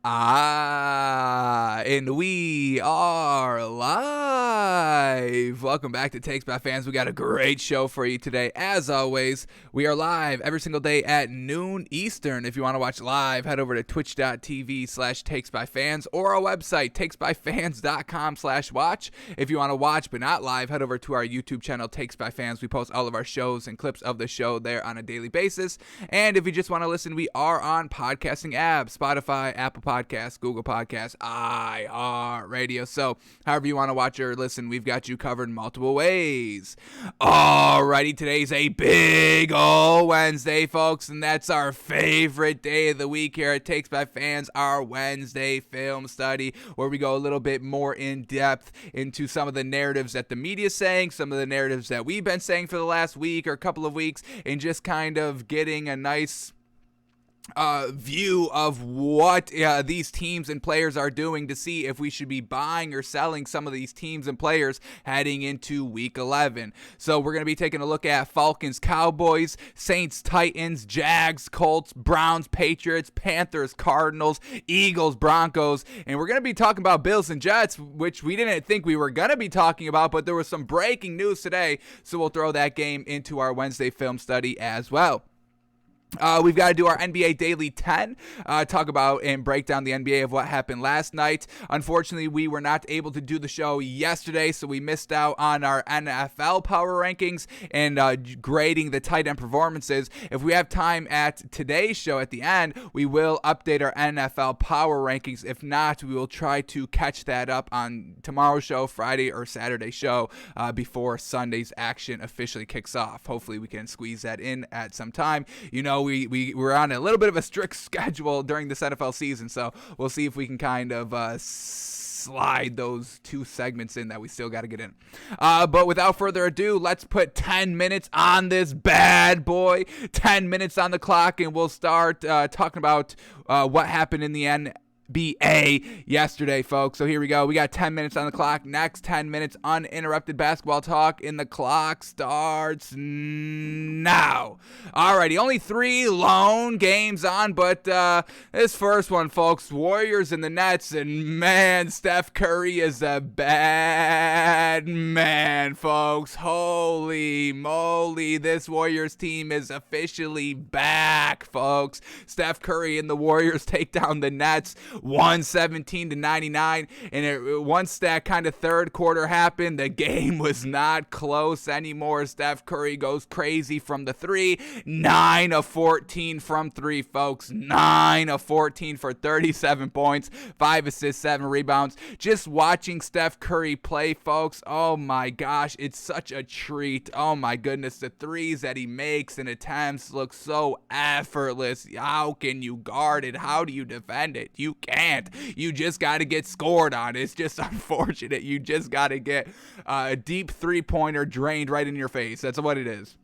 And we are live. Welcome back to Takes by Fans. We got a great show for you today. As always, we are live every single day at noon Eastern. If you want to watch live, head over to twitch.tv/takesbyfans or our website, takesbyfans.com/watch. If you want to watch but not live, head over to our YouTube channel, Takes by Fans. We post all of our shows and clips of the show there on a daily basis. And if you just want to listen, we are on podcasting apps, Spotify, Apple Podcasts, Google Podcasts, iHeartRadio. So however you want to watch or listen, we've got you covered in multiple ways. Alrighty, today's a big old Wednesday, folks, and that's our favorite day of the week here at Takes by Fans, our Wednesday film study, where we go a little bit more in depth into some of the narratives that the media's saying, some of the narratives that we've been saying for the last week or a couple of weeks, and just kind of getting a nice view of what these teams and players are doing to see if we should be buying or selling some of these teams and players heading into week 11. So we're going to be taking a look at Falcons, Cowboys, Saints, Titans, Jags, Colts, Browns, Patriots, Panthers, Cardinals, Eagles, Broncos, and we're going to be talking about Bills and Jets, which we didn't think we were going to be talking about, but there was some breaking news today, so we'll throw that game into our Wednesday film study as well. We've got to do our NBA Daily 10, talk about and break down the NBA of what happened last night. Unfortunately, we were not able to do the show yesterday, so we missed out on our NFL power rankings and grading the tight end performances. If we have time at today's show at the end, we will update our NFL power rankings. If not, we will try to catch that up on tomorrow's show, Friday or Saturday show, before Sunday's action officially kicks off. Hopefully, we can squeeze that in at some time. You know, we were on a little bit of a strict schedule during this NFL season, so we'll see if we can kind of slide those two segments in that we still got to get in. But without further ado, let's put 10 minutes on this bad boy. 10 minutes on the clock, and we'll start talking about what happened in the NBA yesterday, folks. So here we go. We got 10 minutes on the clock. Next 10 minutes uninterrupted basketball talk, and the clock starts now. Alrighty, only 3 lone games on, but this first one, folks, Warriors and the Nets, and man, Steph Curry is a bad man, folks. Holy moly, this Warriors team is officially back, folks. Steph Curry and the Warriors take down the Nets 117-99, and once that kind of third quarter happened, the game was not close anymore. Steph Curry goes crazy from the three, 9 of 14 from three, folks. 9 of 14 for 37 points, 5 assists, 7 rebounds. Just watching Steph Curry play, folks, oh my gosh, it's such a treat. Oh my goodness, the threes that he makes and attempts look so effortless. How can you guard it? How do you defend it? You can't. You just got to get scored on. It's just unfortunate. You just got to get a deep three-pointer drained right in your face. That's what it is.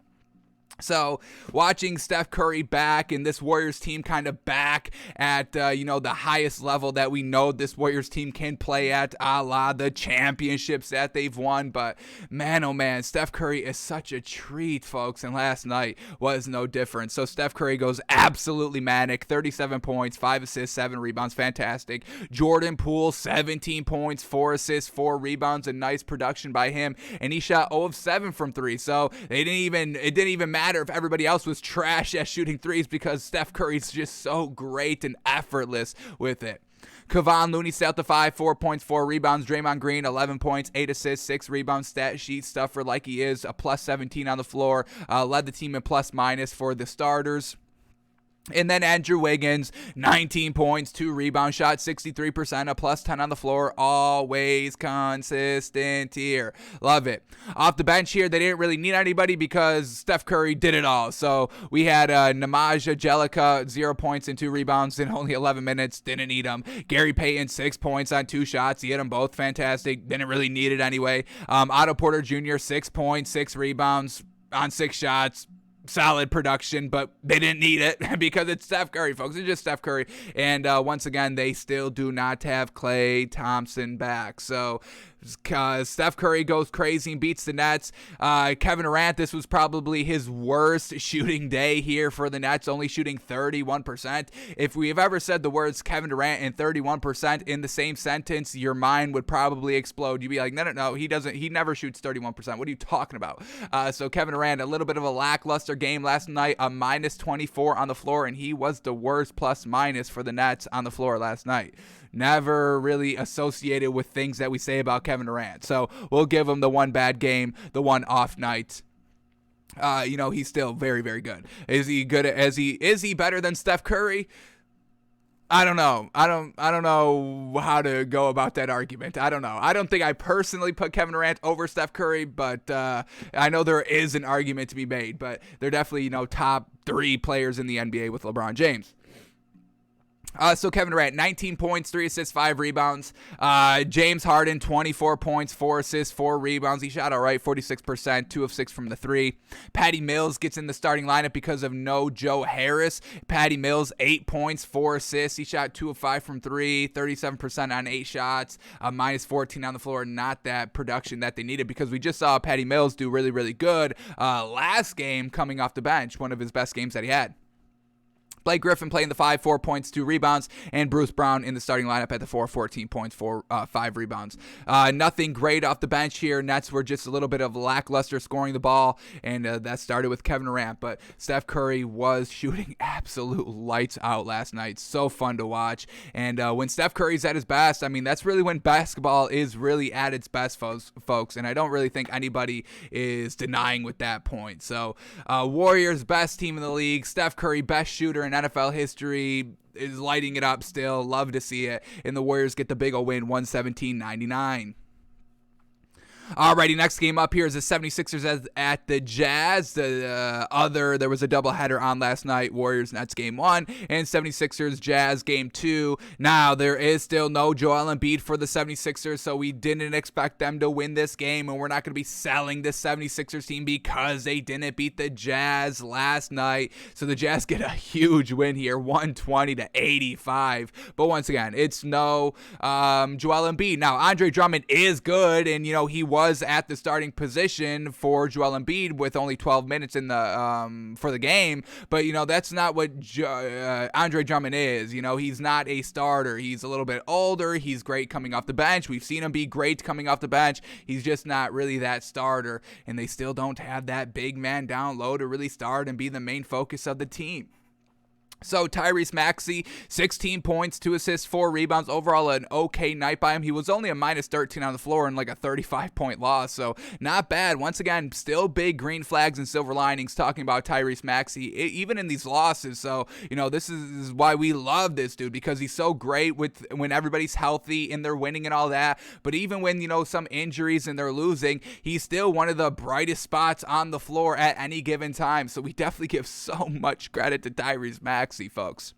So watching Steph Curry back and this Warriors team kind of back at, the highest level that we know this Warriors team can play at, a la the championships that they've won. But man, oh man, Steph Curry is such a treat, folks. And last night was no different. So Steph Curry goes absolutely manic. 37 points, 5 assists, 7 rebounds. Fantastic. Jordan Poole, 17 points, 4 assists, 4 rebounds. A nice production by him. And he shot 0 of 7 from 3. So it didn't even matter if everybody else was trash at shooting threes, because Steph Curry's just so great and effortless with it. Kevon Looney set out the 5, 4 points, 4 rebounds. Draymond Green, 11 points, 8 assists, 6 rebounds. Stat sheet stuffer like he is, a plus 17 on the floor. Led the team in plus minus for the starters. And then Andrew Wiggins, 19 points, 2 rebounds, shot 63%, a plus 10 on the floor. Always consistent here. Love it. Off the bench here, they didn't really need anybody because Steph Curry did it all. So we had Nemanja Bjelica, 0 points and 2 rebounds in only 11 minutes. Didn't need him. Gary Payton, 6 points on 2 shots. He hit them both. Fantastic. Didn't really need it anyway. Otto Porter Jr., 6 points, 6 rebounds on 6 shots. Solid production, but they didn't need it because it's Steph Curry, folks. It's just Steph Curry. And once again, they still do not have Klay Thompson back. So Steph Curry goes crazy and beats the Nets. Kevin Durant, this was probably his worst shooting day here for the Nets, only shooting 31%. If we have ever said the words Kevin Durant and 31% in the same sentence, your mind would probably explode. You'd be like, no, he doesn't. He never shoots 31%. What are you talking about? So Kevin Durant, a little bit of a lackluster game last night, a minus 24 on the floor, and he was the worst plus minus for the Nets on the floor last night. Never really associated with things that we say about Kevin Durant. So we'll give him the one bad game, the one off night. He's still very, very good. Is he better than Steph Curry? I don't know. I don't know how to go about that argument. I don't know. I don't think I personally put Kevin Durant over Steph Curry, but I know there is an argument to be made. But they're definitely, top 3 players in the NBA with LeBron James. So Kevin Durant, 19 points, 3 assists, 5 rebounds. James Harden, 24 points, 4 assists, 4 rebounds. He shot all right, 46%, 2 of 6 from the 3. Patty Mills gets in the starting lineup because of no Joe Harris. Patty Mills, 8 points, 4 assists. He shot 2 of 5 from 3, 37% on 8 shots, minus 14 on the floor. Not that production that they needed because we just saw Patty Mills do really, really good last game coming off the bench, one of his best games that he had. Blake Griffin playing the 5, 4 points, 2 rebounds, and Bruce Brown in the starting lineup at the 4, 14 points, 5 rebounds. Nothing great off the bench here. Nets were just a little bit of lackluster scoring the ball, and that started with Kevin Durant. But Steph Curry was shooting absolute lights out last night. So fun to watch. And when Steph Curry's at his best, I mean, that's really when basketball is really at its best, folks. And I don't really think anybody is denying with that point. So Warriors, best team in the league. Steph Curry, best shooter in NFL history, is lighting it up still. Love to see it. And the Warriors get the big old win, 117-99. Alrighty, next game up here is the 76ers at the Jazz. There was a doubleheader on last night. Warriors-Nets game 1 and 76ers-Jazz game 2. Now, there is still no Joel Embiid for the 76ers, so we didn't expect them to win this game, and we're not going to be selling this 76ers team because they didn't beat the Jazz last night. So the Jazz get a huge win here, 120-85. But once again, it's no Joel Embiid. Now, Andre Drummond is good, and, he was at the starting position for Joel Embiid with only 12 minutes in the for the game, but that's not what Andre Drummond is. He's not a starter. He's a little bit older. He's great coming off the bench. We've seen him be great coming off the bench. He's just not really that starter, and they still don't have that big man down low to really start and be the main focus of the team. So Tyrese Maxey, 16 points, 2 assists, 4 rebounds. Overall, an okay night by him. He was only a minus 13 on the floor in like a 35-point loss, so not bad. Once again, still big green flags and silver linings talking about Tyrese Maxey, even in these losses. So, this is why we love this dude, because he's so great when everybody's healthy and they're winning and all that. But even when, some injuries and they're losing, he's still one of the brightest spots on the floor at any given time. So we definitely give so much credit to Tyrese Maxey, folks.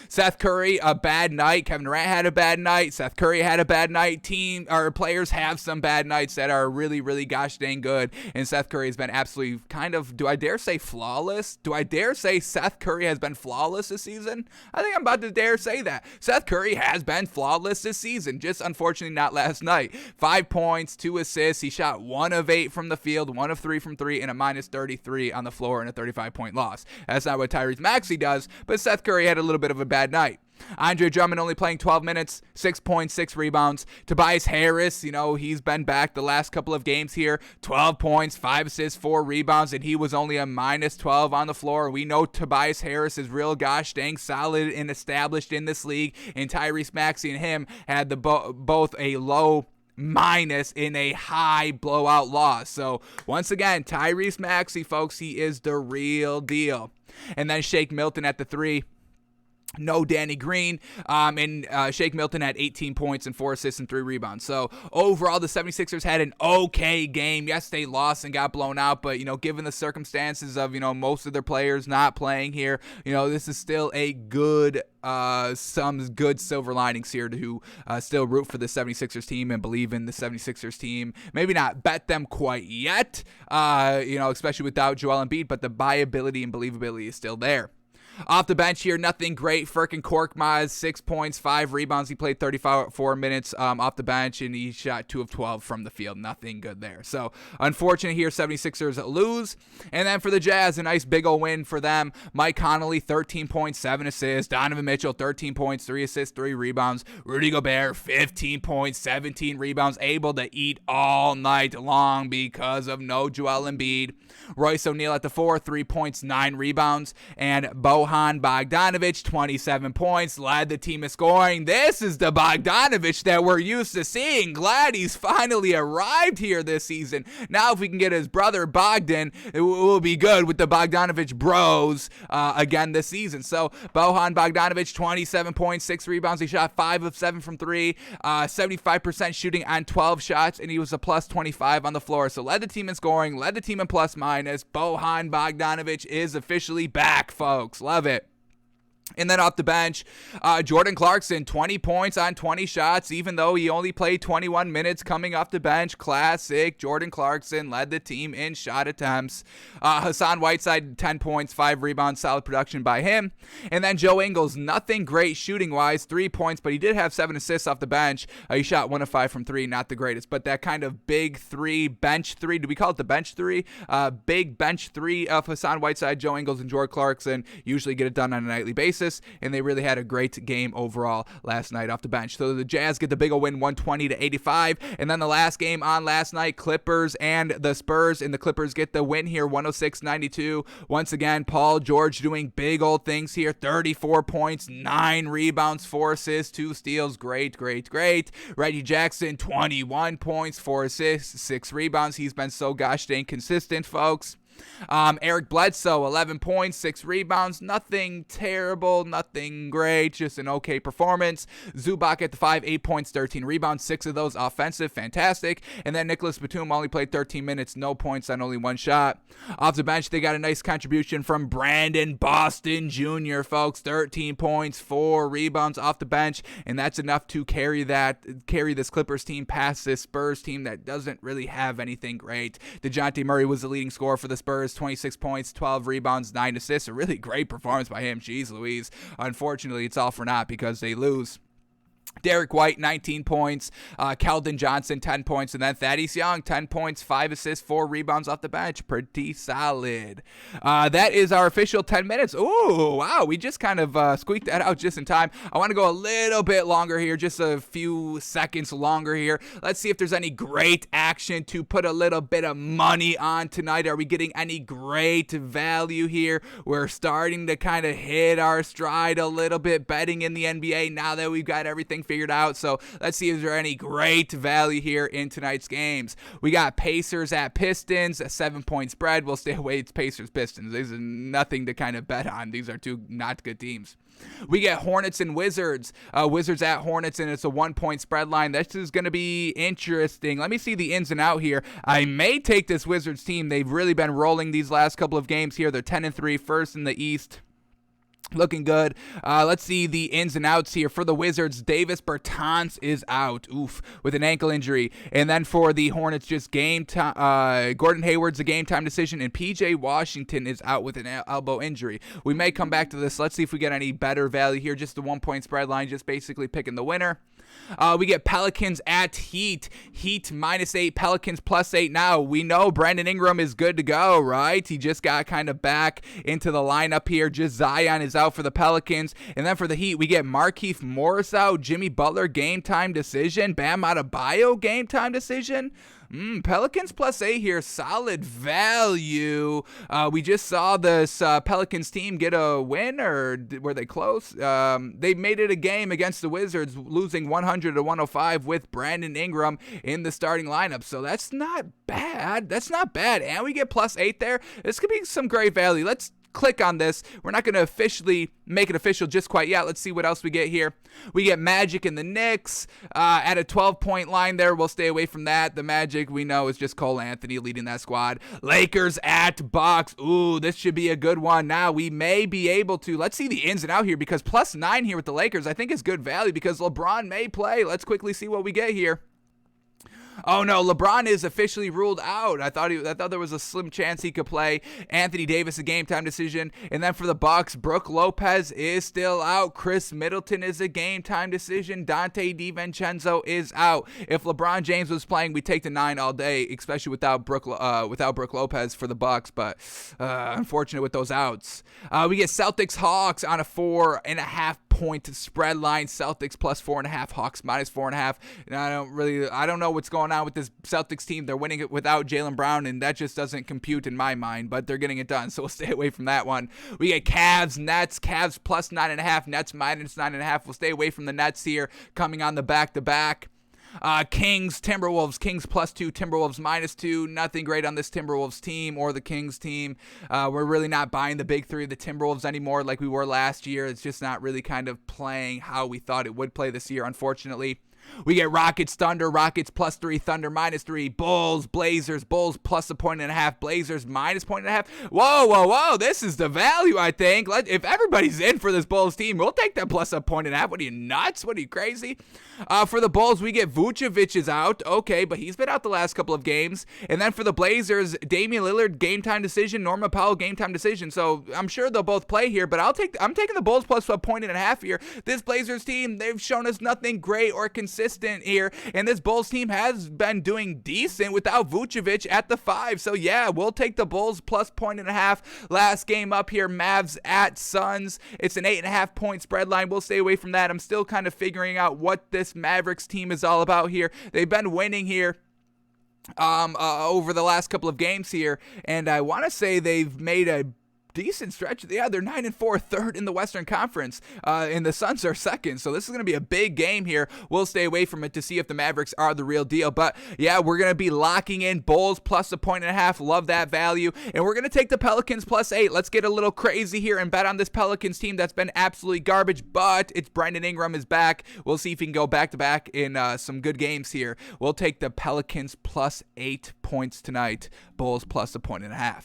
Seth Curry, a bad night. Kevin Durant had a bad night. Seth Curry had a bad night. Players have some bad nights that are really, really gosh dang good. And Seth Curry has been absolutely do I dare say flawless? Do I dare say Seth Curry has been flawless this season? I think I'm about to dare say that. Seth Curry has been flawless this season, just unfortunately not last night. 5 points, 2 assists. He shot 1 of 8 from the field, 1 of 3 from 3, and a minus 33 on the floor in a 35-point loss. That's not what Tyrese Maxey does, but Seth Curry had a little bit of a bad night. Andre Drummond only playing 12 minutes, 6 points, 6 rebounds. Tobias Harris, he's been back the last couple of games here. 12 points, 5 assists, 4 rebounds, and he was only a minus 12 on the floor. We know Tobias Harris is real gosh dang solid and established in this league, and Tyrese Maxey and him had both a low minus in a high blowout loss. So once again, Tyrese Maxey, folks, he is the real deal. And then Shake Milton at the 3. No Danny Green, and Shake Milton had 18 points and 4 assists and 3 rebounds. So overall, the 76ers had an okay game. Yes, they lost and got blown out, but, given the circumstances of, most of their players not playing here, this is still a good, some good silver linings here to still root for the 76ers team and believe in the 76ers team. Maybe not bet them quite yet, especially without Joel Embiid, but the viability and believability is still there. Off the bench here, nothing great. Furkan Korkmaz, 6 points, 5 rebounds. He played 34 minutes off the bench, and he shot 2 of 12 from the field. Nothing good there. So, unfortunate here, 76ers lose. And then for the Jazz, a nice big ol' win for them. Mike Conley, 13 points, 7 assists. Donovan Mitchell, 13 points, 3 assists, 3 rebounds. Rudy Gobert, 15 points, 17 rebounds. Able to eat all night long because of no Joel Embiid. Royce O'Neal at the 4, 3 points, 9 rebounds. And Bohan Bogdanovic, 27 points, led the team in scoring. This is the Bogdanovic that we're used to seeing. Glad he's finally arrived here this season. Now if we can get his brother Bogdan, it will be good with the Bogdanovic bros again this season. So Bohan Bogdanovic, 27 points, 6 rebounds. He shot 5 of 7 from 3, 75% shooting on 12 shots, and he was a plus 25 on the floor. So led the team in scoring, led the team in plus minus. Bohan Bogdanovic is officially back, folks. Love it. And then off the bench, Jordan Clarkson, 20 points on 20 shots, even though he only played 21 minutes coming off the bench. Classic. Jordan Clarkson led the team in shot attempts. Hassan Whiteside, 10 points, 5 rebounds, solid production by him. And then Joe Ingles, nothing great shooting-wise, 3 points, but he did have 7 assists off the bench. He shot 1 of 5 from 3, not the greatest, but that kind of big 3, bench 3, do we call it the bench 3? Big bench 3 of Hassan Whiteside, Joe Ingles, and Jordan Clarkson usually get it done on a nightly basis. And they really had a great game overall last night off the bench. So the Jazz get the big old win, 120-85. And then the last game on last night, Clippers and the Spurs, and the Clippers get the win here, 106-92. Once again, Paul George doing big old things here, 34 points, 9 rebounds, 4 assists, 2 steals. Great. Reggie Jackson, 21 points, 4 assists, 6 rebounds. He's been so gosh dang consistent, folks. Eric Bledsoe, 11 points, 6 rebounds. Nothing terrible, nothing great, just an okay performance. Zubac at the 5, 8 points, 13 rebounds, 6 of those offensive, fantastic. And then Nicholas Batum only played 13 minutes, no points on only 1 shot. Off the bench, they got a nice contribution from Brandon Boston Jr., folks. 13 points, 4 rebounds off the bench, and that's enough to carry this Clippers team past this Spurs team that doesn't really have anything great. DeJounte Murray was the leading scorer for the Spurs. 26 points, 12 rebounds, 9 assists. A really great performance by him. Jeez Louise. Unfortunately, it's all for naught because they lose. Derek White, 19 points. Keldon Johnson, 10 points. And then Thaddeus Young, 10 points, 5 assists, 4 rebounds off the bench. Pretty solid. That is our official 10 minutes. Ooh, wow. We just kind of squeaked that out just in time. I want to go a little bit longer here, just a few seconds longer here. Let's see if there's any great action to put a little bit of money on tonight. Are we getting any great value here? We're starting to kind of hit our stride a little bit betting in the NBA now that we've got everything figured out. So let's see if there's any great value here in tonight's games. We got Pacers at Pistons, a 7-point spread. We'll stay away. It's Pacers-Pistons. There's nothing to kind of bet on. These are two not good teams. We get Hornets and Wizards. Wizards at Hornets, and it's a 1-point spread line. This is going to be interesting. Let me see the ins and out here. I may take this Wizards team. They've really been rolling these last couple of games here. They're 10-3, first in the East. Looking good. Let's see the ins and outs here. For the Wizards, Davis Bertans is out, with an ankle injury. And then for the Hornets, just game time. Gordon Hayward's a game time decision, and PJ Washington is out with an elbow injury. We may come back to this. Let's see if we get any better value here. Just the 1-point spread line, just basically picking the winner. We get Pelicans at Heat. Heat -8, Pelicans +8. Now, we know Brandon Ingram is good to go, right? He just got kind of back into the lineup here. Just Zion is out for the Pelicans. And then for the Heat, we get Markieff Morris out, Jimmy Butler game time decision, Bam Adebayo game time decision. Pelicans +8 here, solid value. We just saw this Pelicans team get a win, or were they close? They made it a game against the Wizards, losing 100-105 with Brandon Ingram in the starting lineup. So that's not bad. And we get +8 there. This could be some great value. Let's click on this. We're not going to officially make it official just quite yet. Let's see what else we get here. We get Magic and the Knicks at a 12-point line there. We'll stay away from that. The Magic, we know, is just Cole Anthony leading that squad. Lakers at Bucks. Ooh, this should be a good one. Now, we may be able to, let's see the ins and out here, because +9 here with the Lakers I think is good value because LeBron may play. Let's quickly see what we get here. Oh no, LeBron is officially ruled out. I thought there was a slim chance he could play. Anthony Davis, a game time decision. And then for the Bucks, Brook Lopez is still out. Chris Middleton is a game time decision. Dante DiVincenzo is out. If LeBron James was playing, we'd take the 9 all day, especially without Brook Lopez for the Bucks. But unfortunate with those outs. We get Celtics Hawks on a 4.5 point spread line. Celtics plus 4.5, Hawks minus 4.5. And I don't know what's going on with this Celtics team. They're winning it without Jaylen Brown, and that just doesn't compute in my mind, but they're getting it done, so we'll stay away from that one. We get Cavs, Nets, Cavs plus 9.5, Nets minus 9.5. We'll stay away from the Nets here, coming on the back-to-back. Kings, Timberwolves, Kings plus 2, Timberwolves minus 2. Nothing great on this Timberwolves team or the Kings team. We're really not buying the big three of the Timberwolves anymore like we were last year. It's just not really kind of playing how we thought it would play this year, unfortunately. We get Rockets, Thunder, Rockets plus 3, Thunder minus 3, Bulls, Blazers, Bulls plus 1.5, Blazers minus 1.5. Whoa, this is the value, I think. If everybody's in for this Bulls team, we'll take that plus 1.5. What are you, nuts? What are you, crazy? For the Bulls, we get Vucevic is out. Okay, but he's been out the last couple of games. And then for the Blazers, Damian Lillard, game time decision, Norman Powell, game time decision. So I'm sure they'll both play here, but I'm taking the Bulls plus 1.5 here. This Blazers team, they've shown us nothing great or consistent here, and this Bulls team has been doing decent without Vucevic at the 5. So yeah, we'll take the Bulls plus 1.5. Last game up here, Mavs at Suns. It's an 8.5 point spread line. We'll stay away from that. I'm still kind of figuring out what this Mavericks team is all about here. They've been winning here over the last couple of games here, and I want to say they've made a decent stretch. Yeah, they're 9-4, third in the Western Conference, and the Suns are second. So this is going to be a big game here. We'll stay away from it to see if the Mavericks are the real deal. But yeah, we're going to be locking in Bulls plus 1.5. Love that value. And we're going to take the Pelicans plus 8. Let's get a little crazy here and bet on this Pelicans team that's been absolutely garbage, but it's Brandon Ingram is back. We'll see if he can go back-to-back in some good games here. We'll take the Pelicans plus 8 points tonight. Bulls plus 1.5.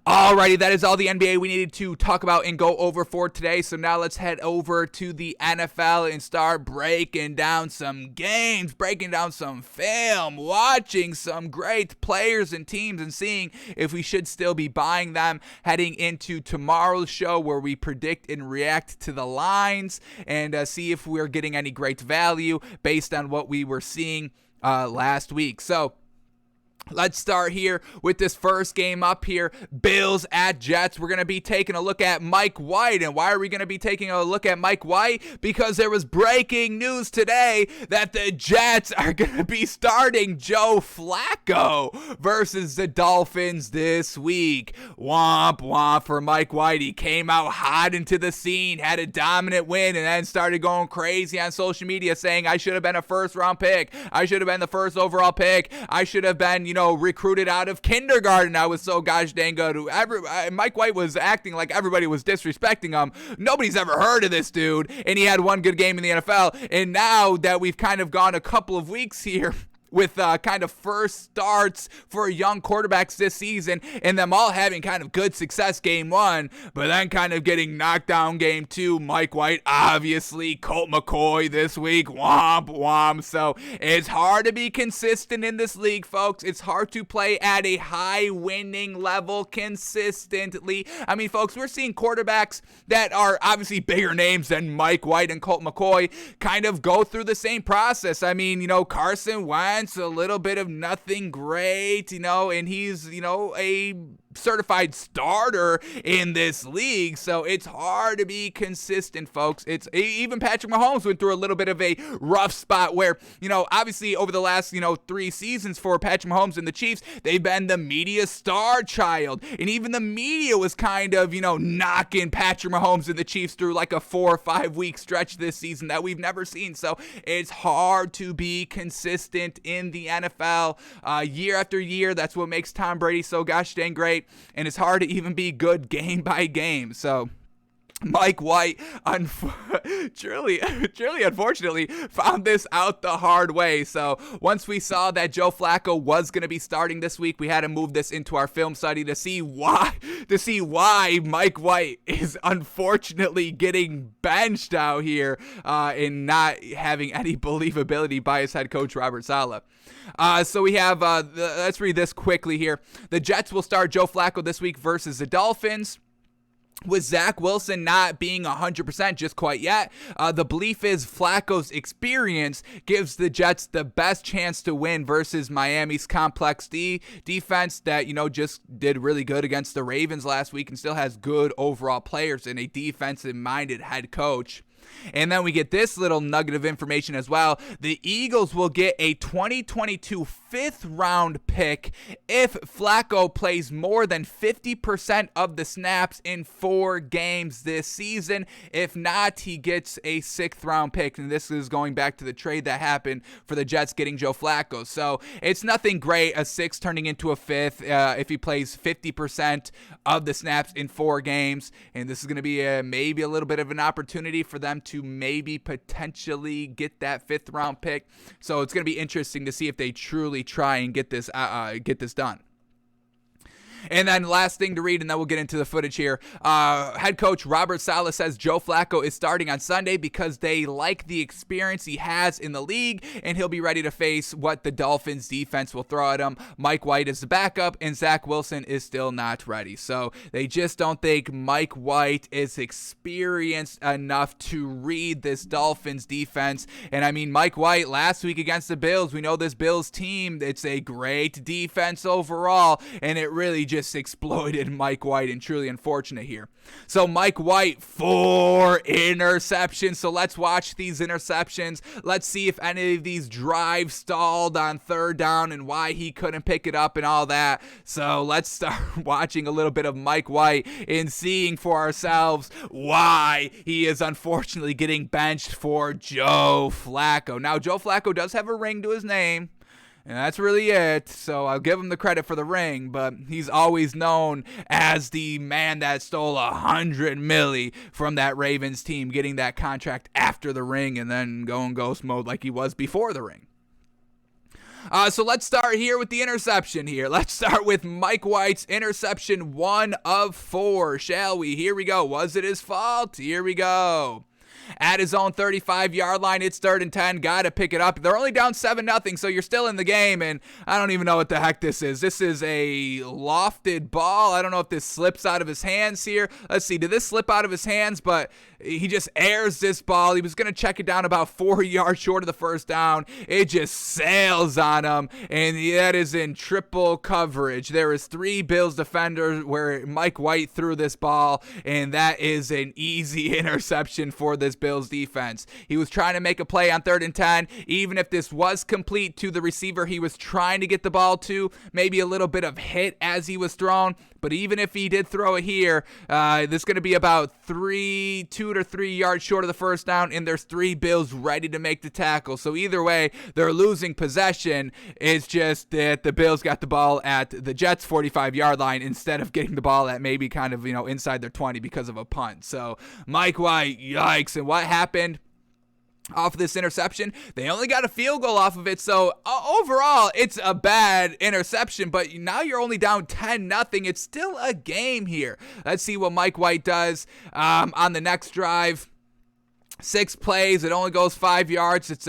Alrighty, that is all the NBA we needed to talk about and go over for today. So now let's head over to the NFL and start breaking down some games, breaking down some film, watching some great players and teams, and seeing if we should still be buying them heading into tomorrow's show, where we predict and react to the lines and see if we're getting any great value based on what we were seeing last week. So let's start here with this first game up here, Bills at Jets. We're going to be taking a look at Mike White. And why are we going to be taking a look at Mike White? Because there was breaking news today that the Jets are going to be starting Joe Flacco versus the Dolphins this week. Womp womp for Mike White. He came out hot into the scene, had a dominant win, and then started going crazy on social media saying, I should have been a first round pick. I should have been the first overall pick. I should have been, recruited out of kindergarten. I was so gosh dang good. Mike White was acting like everybody was disrespecting him. Nobody's ever heard of this dude, and he had one good game in the NFL. And now that we've kind of gone a couple of weeks here with kind of first starts for young quarterbacks this season, and them all having kind of good success game 1, but then kind of getting knocked down game 2. Mike White, obviously, Colt McCoy this week, womp womp. So it's hard to be consistent in this league, folks. It's hard to play at a high winning level consistently. I mean, folks, we're seeing quarterbacks that are obviously bigger names than Mike White and Colt McCoy kind of go through the same process. I mean, Carson Wentz, a little bit of nothing great, and he's, a certified starter in this league. So it's hard to be consistent, folks. It's even Patrick Mahomes went through a little bit of a rough spot where, obviously over the last, 3 seasons for Patrick Mahomes and the Chiefs, they've been the media star child. And even the media was kind of, knocking Patrick Mahomes and the Chiefs through like a 4 or 5 week stretch this season that we've never seen. So it's hard to be consistent in the NFL year after year. That's what makes Tom Brady so gosh dang great. And it's hard to even be good game by game. So Mike White, truly, unfortunately, found this out the hard way. So once we saw that Joe Flacco was going to be starting this week, we had to move this into our film study to see why Mike White is unfortunately getting benched out here and not having any believability by his head coach, Robert Saleh. So we have, let's read this quickly here. The Jets will start Joe Flacco this week versus the Dolphins. With Zach Wilson not being 100% just quite yet, the belief is Flacco's experience gives the Jets the best chance to win versus Miami's complex defense that, just did really good against the Ravens last week and still has good overall players and a defensive-minded head coach. And then we get this little nugget of information as well. The Eagles will get a 2022 fifth-round pick if Flacco plays more than 50% of the snaps in 4 games this season. If not, he gets a 6th-round pick. And this is going back to the trade that happened for the Jets getting Joe Flacco. So it's nothing great, a 6 turning into a 5th if he plays 50% of the snaps in 4 games. And this is going to be maybe a little bit of an opportunity for them to maybe potentially get that 5th-round pick. So it's going to be interesting to see if they truly try and get this done. And then last thing to read, and then we'll get into the footage here. Head coach Robert Saleh says Joe Flacco is starting on Sunday because they like the experience he has in the league, and he'll be ready to face what the Dolphins defense will throw at him. Mike White is the backup, and Zach Wilson is still not ready. So they just don't think Mike White is experienced enough to read this Dolphins defense. And I mean, Mike White last week against the Bills, we know this Bills team, it's a great defense overall, and it really just exploited Mike White, and truly unfortunate here. So Mike White, 4 interceptions. So let's watch these interceptions. Let's see if any of these drives stalled on 3rd down and why he couldn't pick it up and all that. So let's start watching a little bit of Mike White and seeing for ourselves why he is unfortunately getting benched for Joe Flacco. Now, Joe Flacco does have a ring to his name, and that's really it, so I'll give him the credit for the ring, but he's always known as the man that stole $100 million from that Ravens team, getting that contract after the ring and then going ghost mode like he was before the ring. So let's start here with the interception here. Let's start with Mike White's interception, 1 of 4, shall we? Here we go. Was it his fault? Here we go. At his own 35-yard line, it's 3rd and 10. Got to pick it up. They're only down 7-0, so you're still in the game, and I don't even know what the heck this is. This is a lofted ball. I don't know if this slips out of his hands here. Let's see. Did this slip out of his hands? But he just airs this ball. He was going to check it down about 4 yards short of the 1st down. It just sails on him, and that is in triple coverage. There is 3 Bills defenders where Mike White threw this ball, and that is an easy interception for this Bills defense. He was trying to make a play on 3rd and 10. Even if this was complete to the receiver he was trying to get the ball to, maybe a little bit of hit as he was thrown. But even if he did throw it here, this is going to be about 2 to 3 yards short of the 1st down, and there's 3 Bills ready to make the tackle. So either way, they're losing possession. It's just that the Bills got the ball at the Jets' 45-yard line instead of getting the ball at maybe kind of, inside their 20 because of a punt. So Mike White, yikes. And what happened off of this interception? They only got a field goal off of it, so overall it's a bad interception, but now you're only down 10-0. It's still a game here. Let's see what Mike White does on the next drive. 6 plays, it only goes 5 yards. It's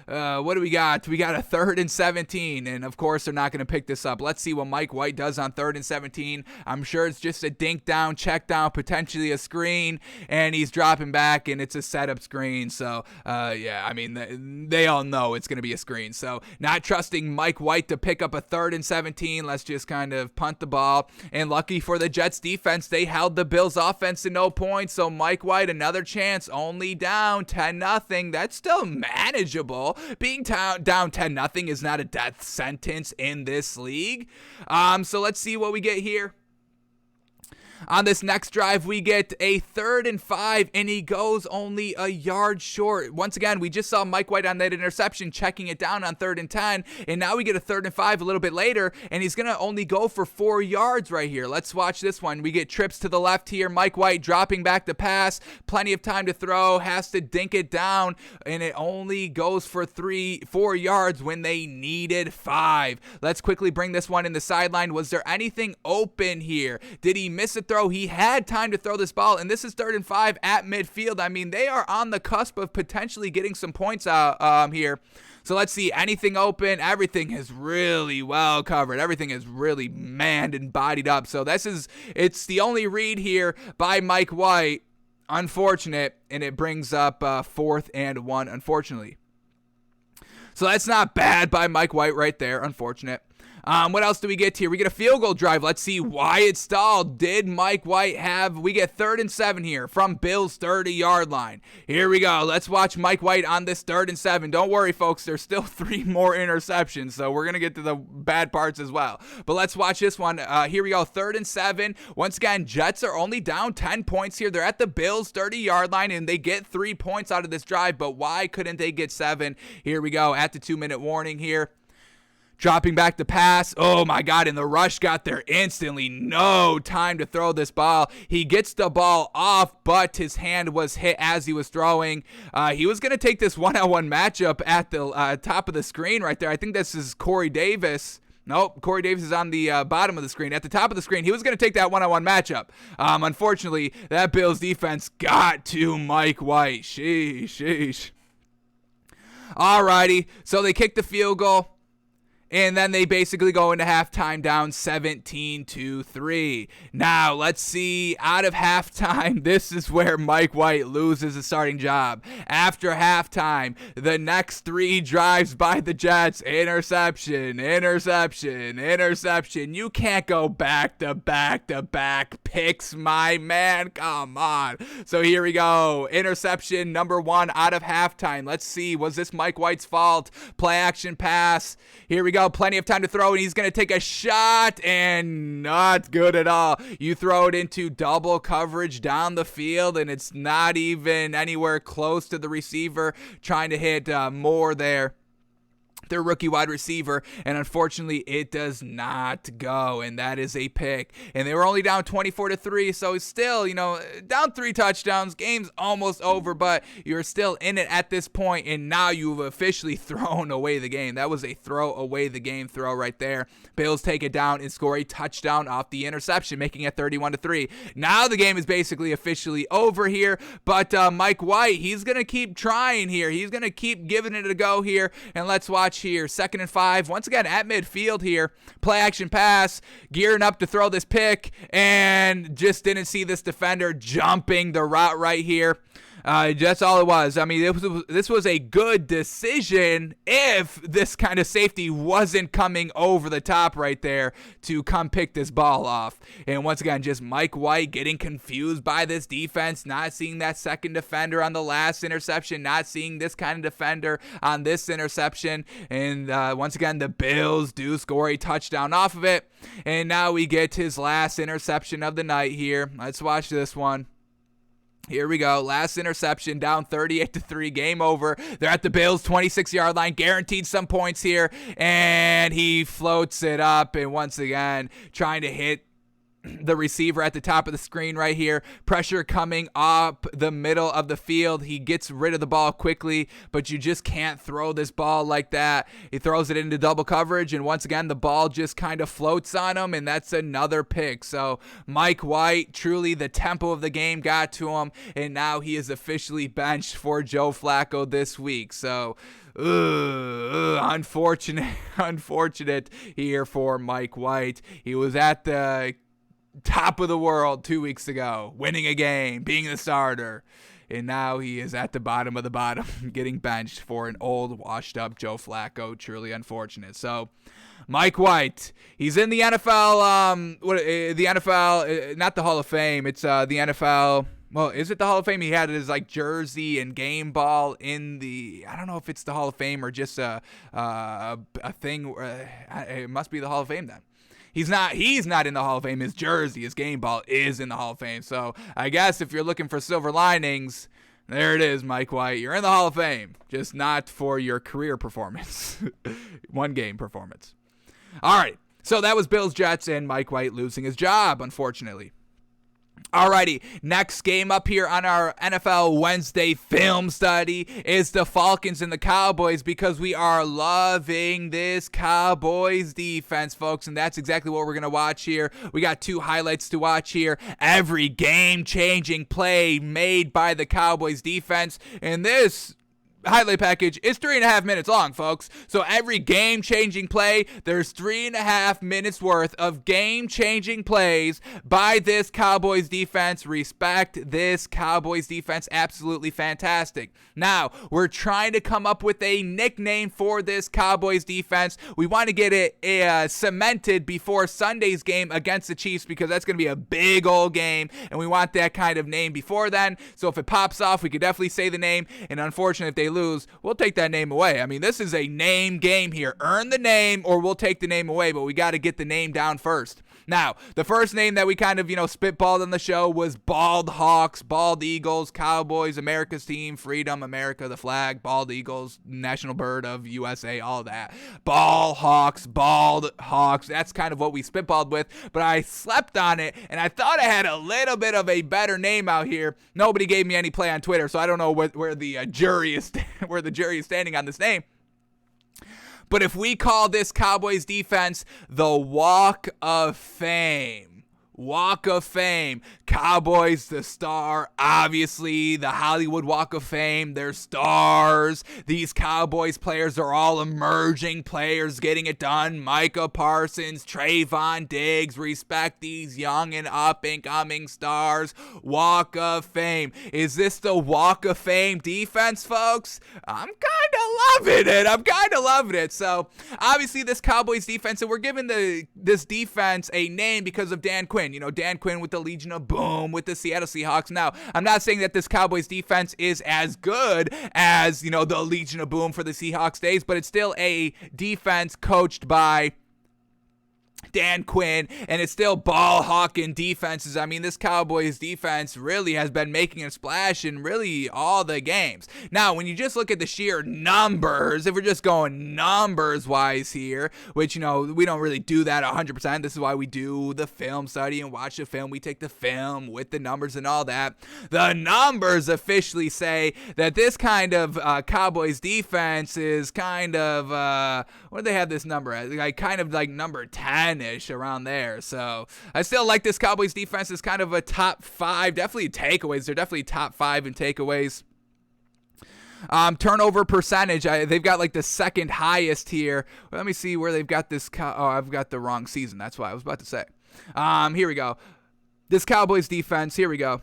what do we got? We got a 3rd and 17, and of course they're not going to pick this up. Let's see what Mike White does on 3rd and 17. I'm sure it's just a dink down, check down, potentially a screen, and he's dropping back, and it's a setup screen. So yeah, I mean, they all know it's going to be a screen. So not trusting Mike White to pick up a 3rd and 17. Let's just kind of punt the ball. And lucky for the Jets defense, they held the Bills offense to no points. So Mike White, another chance, only down 10-0. That's still manageable. Being down 10-0 is not a death sentence in this league. So let's see what we get here. On this next drive, we get a 3rd and 5, and he goes only a yard short. Once again, we just saw Mike White on that interception, checking it down on 3rd and 10, and now we get a 3rd and 5 a little bit later, and he's going to only go for 4 yards right here. Let's watch this one. We get trips to the left here. Mike White dropping back the pass, plenty of time to throw, has to dink it down, and it only goes for 4 yards when they needed 5. Let's quickly bring this one in the sideline. Was there anything open here? Did he miss a throw? He had time to throw this ball, and this is 3rd and 5 at midfield. I mean, they are on the cusp of potentially getting some points out here. So let's see, anything open? Everything is really well covered. Everything is really manned and bodied up. So it's the only read here by Mike White. Unfortunate, and it brings up 4th and 1, unfortunately. So that's not bad by Mike White right there, unfortunate. What else do we get here? We get a field goal drive. Let's see why it stalled. Did Mike White we get 3rd and 7 here from Bill's 30-yard line. Here we go. Let's watch Mike White on this 3rd and 7. Don't worry, folks. There's still 3 more interceptions, so we're going to get to the bad parts as well. But let's watch this one. Here we go. 3rd and 7. Once again, Jets are only down 10 points here. They're at the Bills' 30-yard line, and they get 3 points out of this drive, but why couldn't they get 7? Here we go. At the 2-minute warning here. Dropping back the pass. Oh, my God. And the rush got there instantly. No time to throw this ball. He gets the ball off, but his hand was hit as he was throwing. He was going to take this one-on-one matchup at the top of the screen right there. I think this is Corey Davis. Nope, Corey Davis is on the bottom of the screen. At the top of the screen, he was going to take that one-on-one matchup. Unfortunately, that Bills defense got to Mike White. Sheesh. Alrighty, so they kick the field goal. And then they basically go into halftime down 17-3. Now, let's see, out of halftime, this is where Mike White loses his starting job. After halftime, the next 3 drives by the Jets, interception. You can't go back-to-back picks, my man. Come on. So here we go. Interception number 1 out of halftime. Let's see, was this Mike White's fault? Play action pass. Here we go. Plenty of time to throw, and he's going to take a shot, and not good at all. You throw it into double coverage down the field, and it's not even anywhere close to the receiver, trying to hit more there. Their rookie wide receiver, and unfortunately it does not go, and that is a pick. And they were only down 24-3, so still, down 3 touchdowns. Game's almost over, but you're still in it at this point, and now you've officially thrown away the game. That was a throw away the game throw right there. Bills take it down and score a touchdown off the interception, making it 31-3. Now the game is basically officially over here, but Mike White, he's going to keep trying here. He's going to keep giving it a go here, and let's watch here. 2nd and 5, once again at midfield here. Play action pass, gearing up to throw this pick, and just didn't see this defender jumping the route right here. That's all it was. I mean, this was a good decision if this kind of safety wasn't coming over the top right there to come pick this ball off. And once again, just Mike White getting confused by this defense, not seeing that second defender on the last interception, not seeing this kind of defender on this interception. And once again, the Bills do score a touchdown off of it. And now we get his last interception of the night here. Let's watch this one. Here we go. Last interception, down 38-3, game over. They're at the Bills' 26-yard line, guaranteed some points here, and he floats it up, and once again, trying to hit the receiver at the top of the screen right here. Pressure coming up the middle of the field. He gets rid of the ball quickly, but you just can't throw this ball like that. He throws it into double coverage, and once again, the ball just kind of floats on him, and that's another pick. So Mike White, truly the tempo of the game got to him, and now he is officially benched for Joe Flacco this week. So unfortunate here for Mike White. He was at the top of the world 2 weeks ago, winning a game, being the starter, and now he is at the bottom of the bottom, getting benched for an old, washed-up Joe Flacco. Truly unfortunate. So, Mike White, he's in the NFL, the NFL, not the Hall of Fame, it's the NFL. Well, is it the Hall of Fame? He had his jersey and game ball in the. I don't know if it's the Hall of Fame or just a thing. It must be the Hall of Fame then. He's not in the Hall of Fame. His jersey, his game ball is in the Hall of Fame. So I guess if you're looking for silver linings, there it is, Mike White. You're in the Hall of Fame, just not for your career performance. One game performance. All right. So that was Bills Jets and Mike White losing his job, unfortunately. Alrighty, next game up here on our NFL Wednesday film study is the Falcons and the Cowboys, because we are loving this Cowboys defense, folks, and that's exactly what we're going to watch here. We got 2 highlights to watch here. Every game-changing play made by the Cowboys defense, and this highlight package is 3.5 minutes long, folks. So every game-changing play, there's 3.5 minutes worth of game-changing plays by this Cowboys defense. Respect this Cowboys defense. Absolutely fantastic. Now, we're trying to come up with a nickname for this Cowboys defense. We want to get it cemented before Sunday's game against the Chiefs, because that's going to be a big old game, and we want that kind of name before then. So if it pops off, we could definitely say the name, and unfortunately, if they lose, we'll take that name away. I mean, this is a name game here. Earn the name or we'll take the name away, but we got to get the name down first. Now, the first name that we kind of, spitballed on the show was Bald Hawks, Bald Eagles, Cowboys, America's team, freedom, America, the flag, Bald Eagles, national bird of USA, all that. Bald Hawks, that's kind of what we spitballed with, but I slept on it, and I thought I had a little bit of a better name out here. Nobody gave me any play on Twitter, so I don't know where the jury is where the jury is standing on this name. But if we call this Cowboys defense the Walk of Fame, Walk of Fame, Cowboys, the star, obviously, the Hollywood Walk of Fame, they're stars. These Cowboys players are all emerging players getting it done. Micah Parsons, Trayvon Diggs, respect these young and up-and-coming stars. Walk of Fame. Is this the Walk of Fame defense, folks? I'm kind of loving it. So, obviously, this Cowboys defense, and we're giving this defense a name because of Dan Quinn. Dan Quinn with the Legion of Boom, with the Seattle Seahawks. Now, I'm not saying that this Cowboys defense is as good as, the Legion of Boom for the Seahawks days, but it's still a defense coached by Dan Quinn, and it's still ball hawking defenses. I mean, this Cowboys defense really has been making a splash in really all the games. Now, when you just look at the sheer numbers, if we're just going numbers wise here, which, we don't really do that 100%. This is why we do the film study and watch the film. We take the film with the numbers and all that. The numbers officially say that this kind of Cowboys defense is kind of, what do they have this number at? Like number 10 around there. So I still like this Cowboys defense as kind of a top 5, definitely takeaways. They're definitely top 5 in takeaways. Turnover percentage, they've got like the second highest here. Well, let me see where they've got this. I've got the wrong season. That's what I was about to say. Here we go. This Cowboys defense, here we go.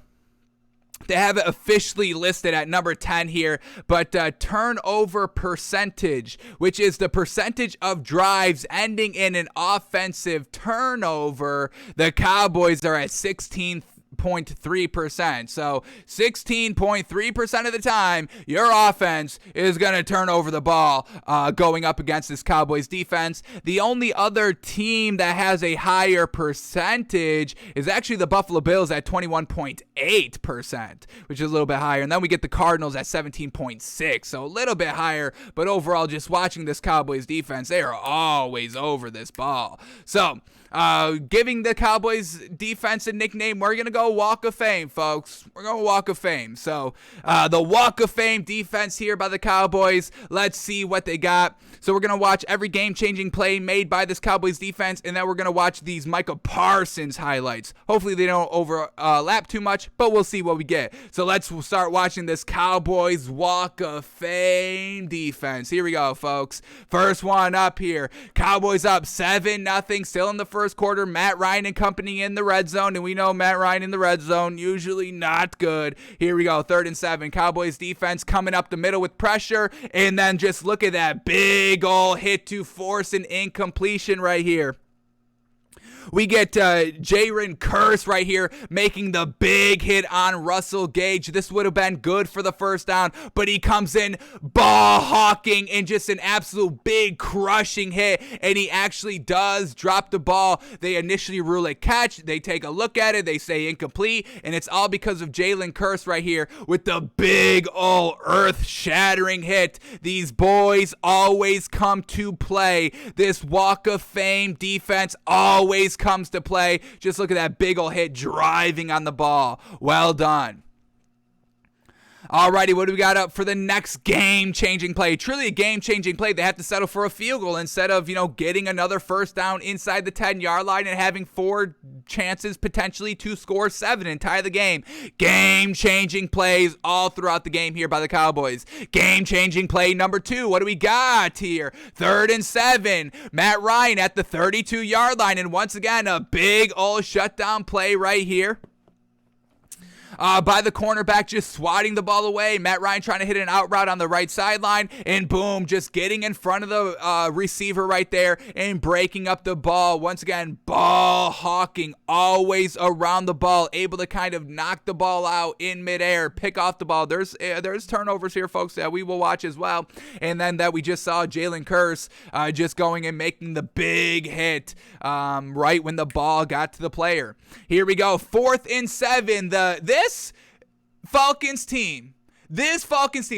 They have it officially listed at number 10 here, but turnover percentage, which is the percentage of drives ending in an offensive turnover, the Cowboys are at 16.3%. So 16.3% of the time, your offense is going to turn over the ball going up against this Cowboys defense. The only other team that has a higher percentage is actually the Buffalo Bills at 21.8%, which is a little bit higher. And then we get the Cardinals at 17.6%, so a little bit higher. But overall, just watching this Cowboys defense, they are always over this ball. So giving the Cowboys defense a nickname, we're going to go Walk of Fame, folks. We're going to Walk of Fame. So the Walk of Fame defense here by the Cowboys. Let's see what they got. So we're going to watch every game-changing play made by this Cowboys defense, and then we're going to watch these Micah Parsons highlights. Hopefully they don't overlap too much, but we'll see what we get. So let's start watching this Cowboys Walk of Fame defense. Here we go, folks. First one up here. Cowboys up 7-0, still in the first quarter. Matt Ryan and company in the red zone, and we know Matt Ryan in the red zone, usually not good. Here we go, 3rd and 7. Cowboys defense coming up the middle with pressure, and then just look at that big ol' hit to force an incompletion right here. We get Jalen Curse right here making the big hit on Russell Gage. This would have been good for the first down, but he comes in ball hawking and just an absolute big crushing hit, and he actually does drop the ball. They initially rule it catch. They take a look at it. They say incomplete, and it's all because of Jalen Curse right here with the big old earth-shattering hit. These boys always come to play. This Walk of Fame defense always comes to play. Just look at that big old hit driving on the ball. Well done. Alrighty, what do we got up for the next game-changing play? Truly a game-changing play. They have to settle for a field goal instead of, getting another first down inside the 10-yard line and having 4 chances potentially to score 7 and tie the game. Game-changing plays all throughout the game here by the Cowboys. Game-changing play number 2. What do we got here? 3rd and 7. Matt Ryan at the 32-yard line, and once again, a big old shutdown play right here. By the cornerback, just swatting the ball away. Matt Ryan trying to hit an out route on the right sideline, and boom, just getting in front of the receiver right there and breaking up the ball. Once again, ball hawking, always around the ball, able to kind of knock the ball out in midair, pick off the ball. There's turnovers here, folks, that we will watch as well. And then that we just saw Jalen Curse just going and making the big hit right when the ball got to the player. Here we go, 4th and 7. This Falcons team,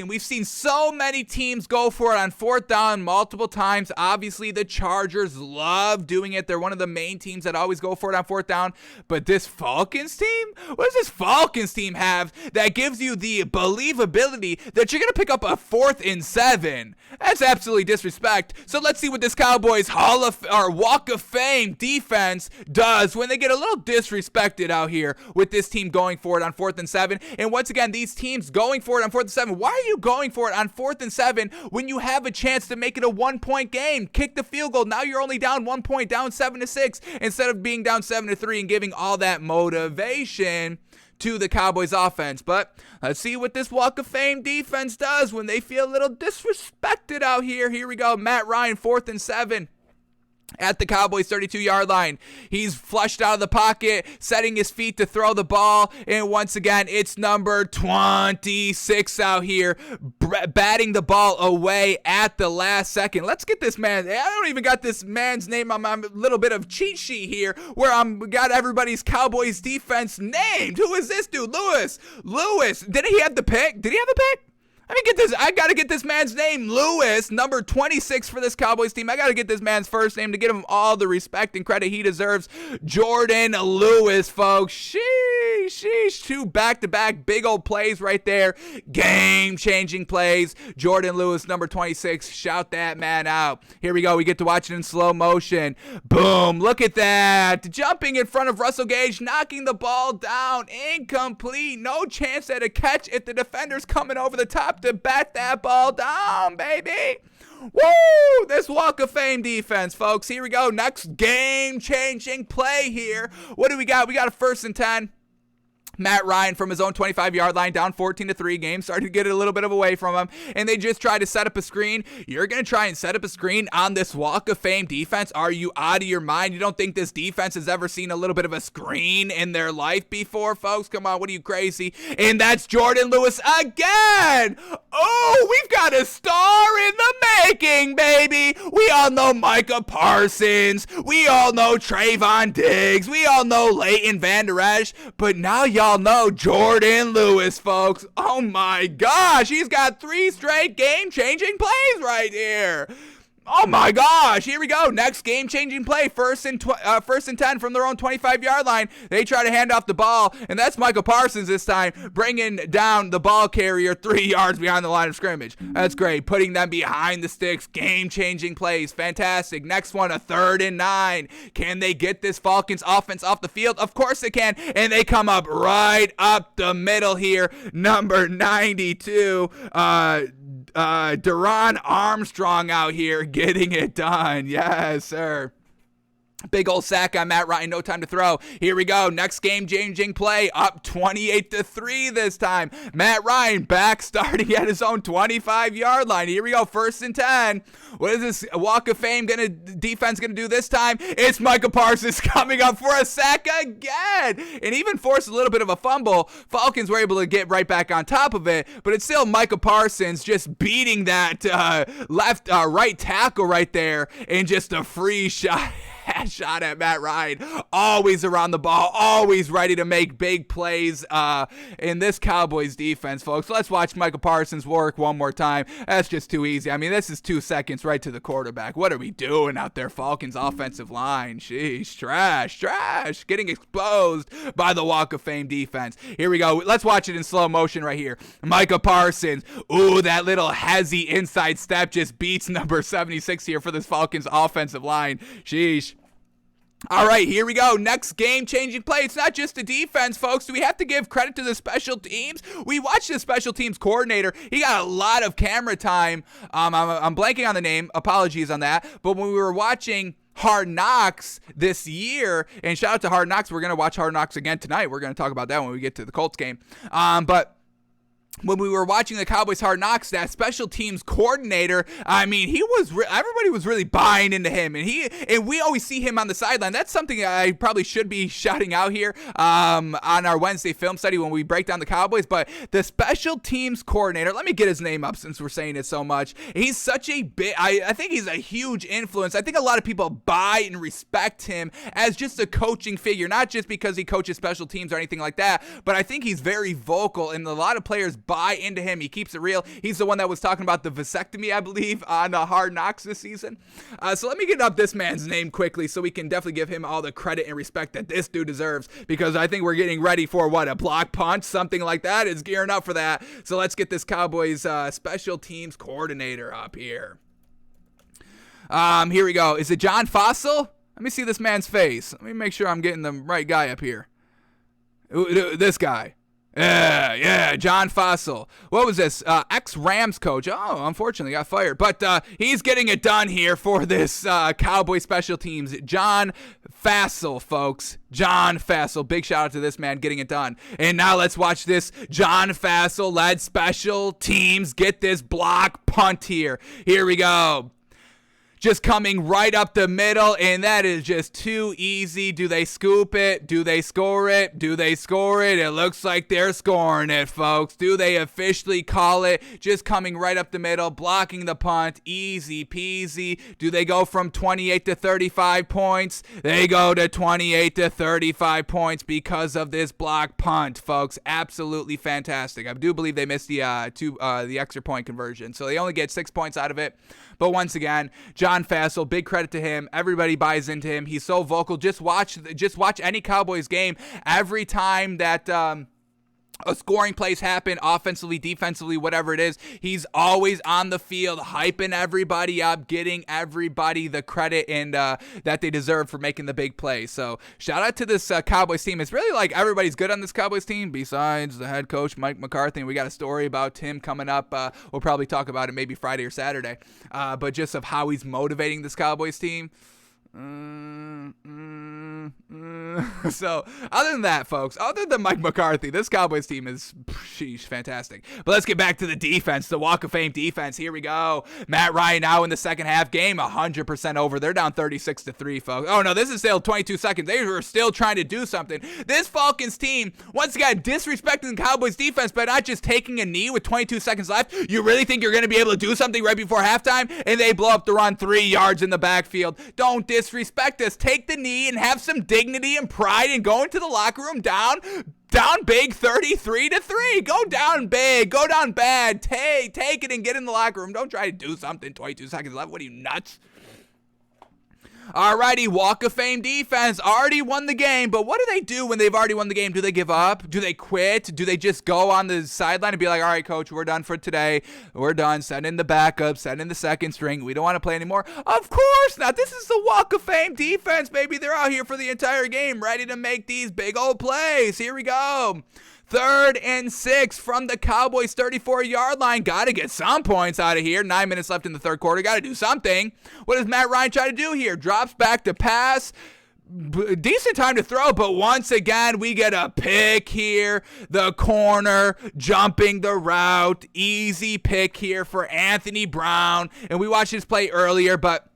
we've seen so many teams go for it on 4th down multiple times. Obviously, the Chargers love doing it. They're one of the main teams that always go for it on 4th down. But this Falcons team, what does this Falcons team have that gives you the believability that you're going to pick up a 4th and 7? That's absolutely disrespect. So let's see what this Cowboys Walk of Fame defense does when they get a little disrespected out here with this team going for it on 4th and 7. And once again, these teams going for it on 4th and 7. Why are you going for it on 4th and 7 when you have a chance to make it a 1-point game? Kick the field goal. Now you're only down 1 point, down 7-6, instead of being down 7-3 and giving all that motivation to the Cowboys offense. But let's see what this Walk of Fame defense does when they feel a little disrespected out here. Here we go. Matt Ryan, 4th and 7. At the Cowboys 32-yard line. He's flushed out of the pocket, setting his feet to throw the ball, and once again, it's number 26 out here, batting the ball away at the last second. Let's get this man. I don't even got this man's name on my little bit of cheat sheet here, where I'm got everybody's Cowboys defense named. Who is this dude? Lewis. Didn't he have the pick? Did he have the pick? I gotta get this man's name. Lewis, number 26 for this Cowboys team. I gotta get this man's first name to give him all the respect and credit he deserves. Jordan Lewis, folks. Sheesh. 2 back-to-back big old plays right there. Game-changing plays. Jordan Lewis, number 26. Shout that man out. Here we go. We get to watch it in slow motion. Boom. Look at that. Jumping in front of Russell Gage, knocking the ball down. Incomplete. No chance at a catch if the defender's coming over the top to bat that ball down, baby. Woo! This Walk of Fame defense, folks. Here we go. Next game-changing play here. What do we got? We got a 1st and 10. Matt Ryan from his own 25-yard line, down 14-3. Game started to get a little bit of away from him, and they just tried to set up a screen. You're going to try and set up a screen on this Walk of Fame defense? Are you out of your mind? You don't think this defense has ever seen a little bit of a screen in their life before, folks? Come on, what are you, crazy? And that's Jordan Lewis again! Oh, we've got a star in the making, baby! We all know Micah Parsons. We all know Trayvon Diggs. We all know Leighton Vander Esch. But now y'all know Jordan Lewis, folks. Oh my gosh, he's got 3 straight game-changing plays right here. Oh my gosh, here we go. Next game-changing play, first and 10 from their own 25-yard line. They try to hand off the ball, and that's Michael Parsons this time, bringing down the ball carrier 3 yards behind the line of scrimmage. That's great, putting them behind the sticks. Game-changing plays, fantastic. Next one, a 3rd and 9. Can they get this Falcons offense off the field? Of course they can, and they come up right up the middle here. Number 92, Durant Armstrong out here getting it done. Yes, sir. Big old sack on Matt Ryan, no time to throw. Here we go. Next game-changing play, up 28-3 this time. Matt Ryan back starting at his own 25-yard line. Here we go, 1st and 10. What is this Walk of Fame defense gonna do this time? It's Micah Parsons coming up for a sack again, and even forced a little bit of a fumble. Falcons were able to get right back on top of it, but it's still Micah Parsons just beating that right tackle right there, and just a free shot at Matt Ryan. Always around the ball, always ready to make big plays in this Cowboys defense, folks. Let's watch Micah Parsons work one more time. That's just too easy. I mean, this is 2 seconds right to the quarterback. What are we doing out there, Falcons offensive line? Sheesh, trash. Getting exposed by the Walk of Fame defense. Here we go. Let's watch it in slow motion right here. Micah Parsons. Ooh, that little hezzy inside step just beats number 76 here for this Falcons offensive line. Sheesh. All right, here we go. Next game-changing play. It's not just the defense, folks. Do we have to give credit to the special teams? We watched the special teams coordinator. He got a lot of camera time. I'm blanking on the name. Apologies on that. But when we were watching Hard Knocks this year, and shout out to Hard Knocks. We're going to watch Hard Knocks again tonight. We're going to talk about that when we get to the Colts game. But when we were watching the Cowboys Hard Knocks, that special teams coordinator, I mean, everybody was really buying into him, and we always see him on the sideline. That's something I probably should be shouting out here on our Wednesday film study when we break down the Cowboys. But the special teams coordinator, let me get his name up since we're saying it so much. He's such a big, I think he's a huge influence. I think a lot of people buy and respect him as just a coaching figure, not just because he coaches special teams or anything like that, but I think he's very vocal, and a lot of players buy into him. He keeps it real. He's the one that was talking about the vasectomy, I believe, on Hard Knocks this season. So let me get up this man's name quickly so we can definitely give him all the credit and respect that this dude deserves, because I think we're getting ready for a block punch, something like that. It's gearing up for that. So let's get this Cowboys special teams coordinator up here. Here we go. Is it John Fossil? Let me see this man's face. Let me make sure I'm getting the right guy up here. Ooh, this guy. Yeah, John Fossil. What was this? Ex-Rams coach. Oh, unfortunately got fired. But he's getting it done here for this Cowboy special teams. John Fossil, folks. John Fossil. Big shout out to this man getting it done. And now let's watch this John Fossil-led special teams get this block punt here. Here we go. Just coming right up the middle, and that is just too easy. Do they scoop it? Do they score it? Do they score it? It looks like they're scoring it, folks. Do they officially call it? Just coming right up the middle, blocking the punt. Easy peasy. Do they go from 28 to 35 points? They go to 28 to 35 points because of this block punt, folks. Absolutely fantastic. I do believe they missed the extra point conversion, so they only get 6 points out of it. But once again, John Fossil, big credit to him. Everybody buys into him. He's so vocal. Just watch any Cowboys game. Every time that a scoring plays happen, offensively, defensively, whatever it is, he's always on the field, hyping everybody up, getting everybody the credit and that they deserve for making the big play. So shout out to this Cowboys team. It's really like everybody's good on this Cowboys team besides the head coach, Mike McCarthy. And we got a story about him coming up. We'll probably talk about it maybe Friday or Saturday. But just of how he's motivating this Cowboys team. So other than that, folks, other than Mike McCarthy, this Cowboys team is fantastic. But let's get back to the defense, the Walk of Fame defense. Here we go. Matt Ryan now in the second half, game 100% over. They're down 36-3, folks. Oh no, this is still 22 seconds. They were still trying to do something. This Falcons team once again disrespecting the Cowboys defense by not just taking a knee with 22 seconds left. You really think you're going to be able to do something right before halftime? And they blow up the run 3 yards in the backfield. Don't disrespect us. Take the knee and have some dignity and pride and go into the locker room down big 33-3. Go down big. Go down bad. Take it and get in the locker room. Don't try to do something 22 seconds left. What are you, nuts? Alrighty, Walk of Fame defense already won the game, but what do they do when they've already won the game? Do they give up? Do they quit? Do they just go on the sideline and be like, all right, coach, we're done for today. We're done. Send in the backup. Send in the second string. We don't want to play anymore. Of course not. This is the Walk of Fame defense, baby. They're out here for the entire game, ready to make these big old plays. Here we go. 3rd and 6 from the Cowboys 34-yard line. Got to get some points out of here. 9 minutes left in the third quarter. Got to do something. What does Matt Ryan try to do here? Drops back to pass. Decent time to throw, but once again, we get a pick here. The corner jumping the route. Easy pick here for Anthony Brown. And we watched this play earlier, but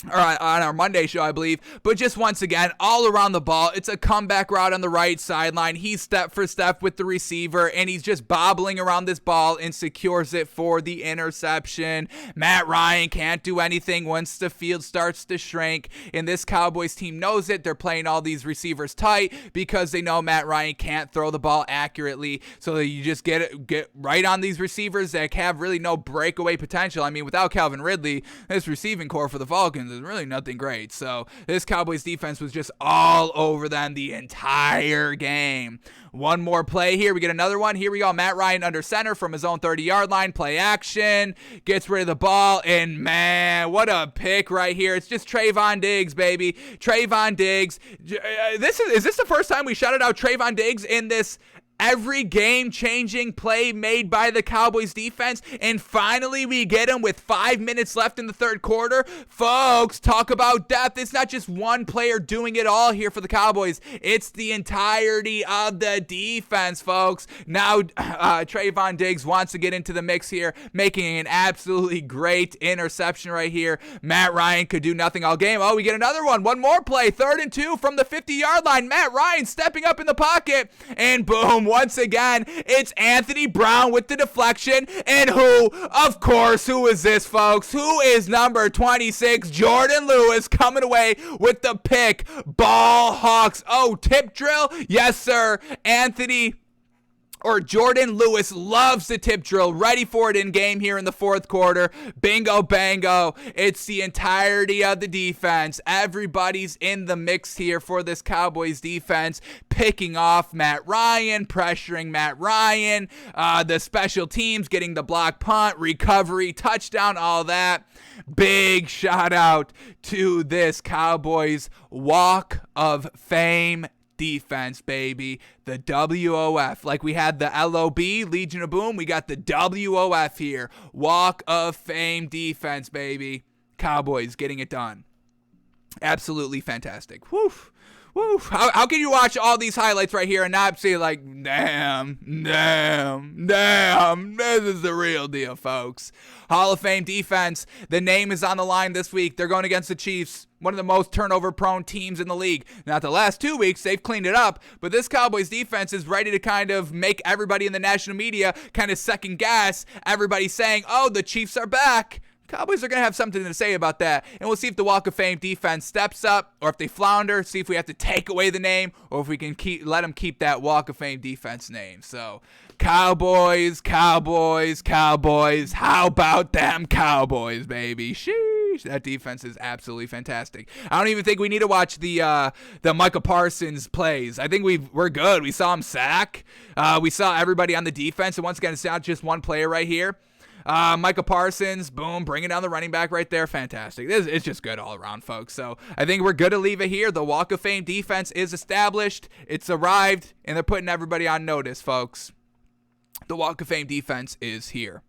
on our Monday show, I believe. But just once again, all around the ball, it's a comeback route on the right sideline. He's step for step with the receiver, and he's just bobbling around this ball and secures it for the interception. Matt Ryan can't do anything once the field starts to shrink, and this Cowboys team knows it. They're playing all these receivers tight because they know Matt Ryan can't throw the ball accurately, so you just get right on these receivers that have really no breakaway potential. I mean, without Calvin Ridley, this receiving core for the Falcons is really nothing great. So this Cowboys defense was just all over them the entire game. One more play here. We get another one. Here we go. Matt Ryan under center from his own 30-yard line. Play action. Gets rid of the ball. And, man, what a pick right here. It's just Trayvon Diggs, baby. Trayvon Diggs. Is this the first time we shouted out Trayvon Diggs in this every game-changing play made by the Cowboys defense? And finally, we get him with 5 minutes left in the third quarter. Folks, talk about depth. It's not just one player doing it all here for the Cowboys. It's the entirety of the defense, folks. Now, Trayvon Diggs wants to get into the mix here, making an absolutely great interception right here. Matt Ryan could do nothing all game. Oh, we get another one. One more play. 3rd and 2 from the 50-yard line. Matt Ryan stepping up in the pocket, and boom. Once again, it's Anthony Brown with the deflection. And who is this, folks? Who is number 26? Jordan Lewis coming away with the pick. Ball Hawks. Oh, tip drill? Yes, sir. Jordan Lewis loves the tip drill, ready for it in game here in the fourth quarter. Bingo, bango. It's the entirety of the defense. Everybody's in the mix here for this Cowboys defense, picking off Matt Ryan, pressuring Matt Ryan, the special teams getting the block punt, recovery, touchdown, all that. Big shout out to this Cowboys Walk of Fame defense, baby. The WOF. Like we had the LOB, Legion of Boom, we got the WOF here. Walk of Fame defense, baby. Cowboys getting it done. Absolutely fantastic. Woo. Woo. How can you watch all these highlights right here and not say like, damn, this is the real deal, folks. Hall of Fame defense. The name is on the line this week. They're going against the Chiefs, one of the most turnover-prone teams in the league. Now, the last 2 weeks, they've cleaned it up, but this Cowboys defense is ready to kind of make everybody in the national media kind of second guess. Everybody saying, oh, the Chiefs are back. Cowboys are going to have something to say about that, and we'll see if the Walk of Fame defense steps up or if they flounder, see if we have to take away the name or if we can let them keep that Walk of Fame defense name. So, Cowboys, how about them Cowboys, baby? Sheesh, that defense is absolutely fantastic. I don't even think we need to watch the Micah Parsons plays. I think we're good. We saw him sack. We saw everybody on the defense, and once again, it's not just one player right here. Micah Parsons, boom, bringing down the running back right there. Fantastic. It's just good all around, folks. So I think we're good to leave it here. The Walk of Fame defense is established. It's arrived, and they're putting everybody on notice, folks. The Walk of Fame defense is here.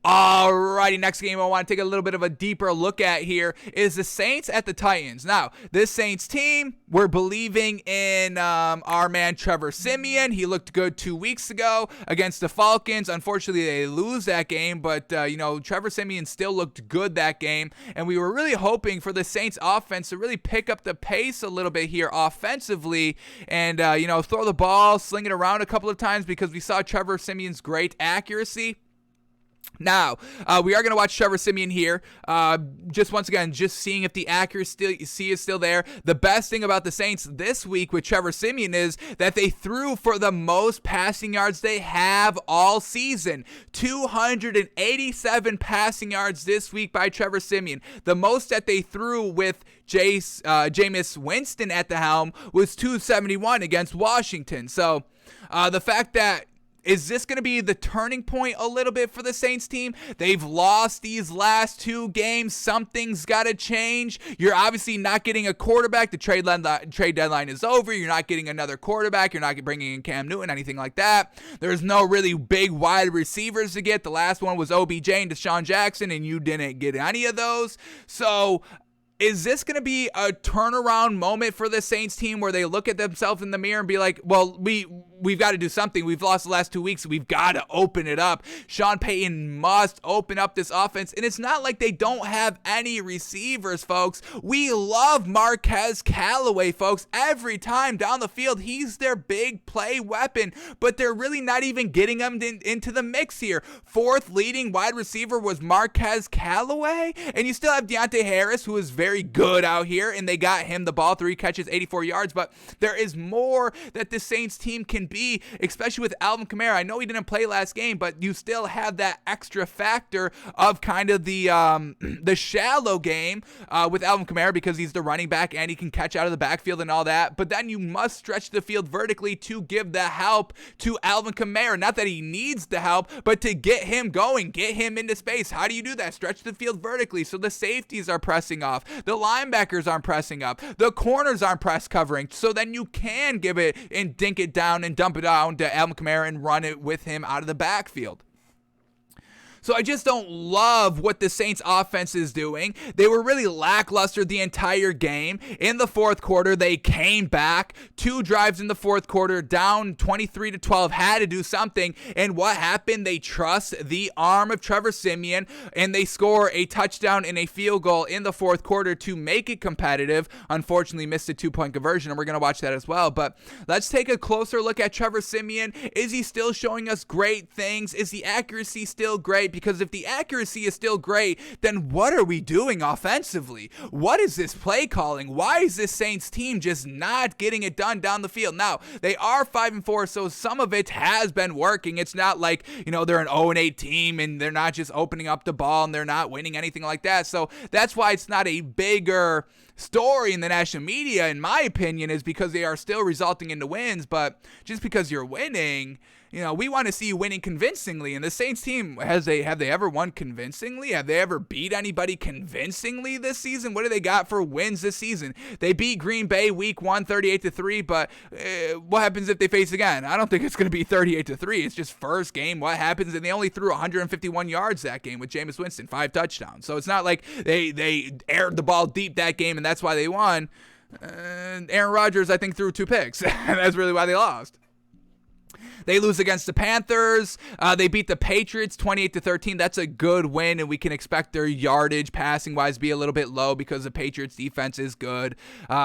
Alrighty, next game I want to take a little bit of a deeper look at here is the Saints at the Titans. Now, this Saints team, we're believing in our man Trevor Simeon. He looked good 2 weeks ago against the Falcons. Unfortunately, they lose that game, but Trevor Simeon still looked good that game, and we were really hoping for the Saints offense to really pick up the pace a little bit here offensively and throw the ball, sling it around a couple of times because we saw Trevor Simeon's great accuracy. Now, we are going to watch Trevor Simeon here, just once again, just seeing if the accuracy is still there. The best thing about the Saints this week with Trevor Simeon is that they threw for the most passing yards they have all season. 287 passing yards this week by Trevor Simeon. The most that they threw with Jameis Winston at the helm was 271 against Washington. So, the fact that Is this going to be the turning point a little bit for the Saints team? They've lost these last 2 games. Something's got to change. You're obviously not getting a quarterback. The trade deadline is over. You're not getting another quarterback. You're not bringing in Cam Newton, anything like that. There's no really big wide receivers to get. The last one was OBJ and Deshaun Jackson, and you didn't get any of those. So is this going to be a turnaround moment for the Saints team where they look at themselves in the mirror and be like, well, we've got to do something. We've lost the last 2 weeks. We've got to open it up. Sean Payton must open up this offense. And it's not like they don't have any receivers, folks. We love Marquez Callaway, folks. Every time down the field, he's their big play weapon. But they're really not even getting him into the mix here. 4th leading wide receiver was Marquez Callaway. And you still have Deontay Harris, who is very good out here. And they got him the ball, 3 catches, 84 yards. But there is more that the Saints team can be, especially with Alvin Kamara. I know he didn't play last game, but you still have that extra factor of kind of the shallow game with Alvin Kamara because he's the running back and he can catch out of the backfield and all that. But then you must stretch the field vertically to give the help to Alvin Kamara. Not that he needs the help, but to get him going, get him into space. How do you do that? Stretch the field vertically so the safeties are pressing off, the linebackers aren't pressing up, the corners aren't press covering, so then you can give it and dink it down and dump it down to Alvin Kamara and run it with him out of the backfield. So I just don't love what the Saints offense is doing. They were really lackluster the entire game. In the 4th quarter, they came back. 2 drives in the 4th quarter, down 23-12, had to do something. And what happened? They trust the arm of Trevor Simeon, and they score a touchdown and a field goal in the 4th quarter to make it competitive. Unfortunately, missed a 2-point conversion, and we're going to watch that as well. But let's take a closer look at Trevor Simeon. Is he still showing us great things? Is the accuracy still great? Because if the accuracy is still great, then what are we doing offensively? What is this play calling? Why is this Saints team just not getting it done down the field? Now, they are 5-4, so some of it has been working. It's not like, they're an 0-8 team and they're not just opening up the ball and they're not winning anything like that. So that's why it's not a bigger story in the national media, in my opinion, is because they are still resulting into wins. But just because you're winning, we want to see you winning convincingly. And the Saints team, have they ever won convincingly? Have they ever beat anybody convincingly this season? What do they got for wins this season? They beat Green Bay week 1, 38-3, but what happens if they face again? I don't think it's going to be 38-3. It's just first game. What happens? And they only threw 151 yards that game with Jameis Winston, 5 touchdowns. So it's not like they aired the ball deep that game and that's why they won. Aaron Rodgers, I think, threw 2 picks. That's really why they lost. They lose against the Panthers. They beat the Patriots 28-13. That's a good win, and we can expect their yardage passing-wise be a little bit low because the Patriots' defense is good.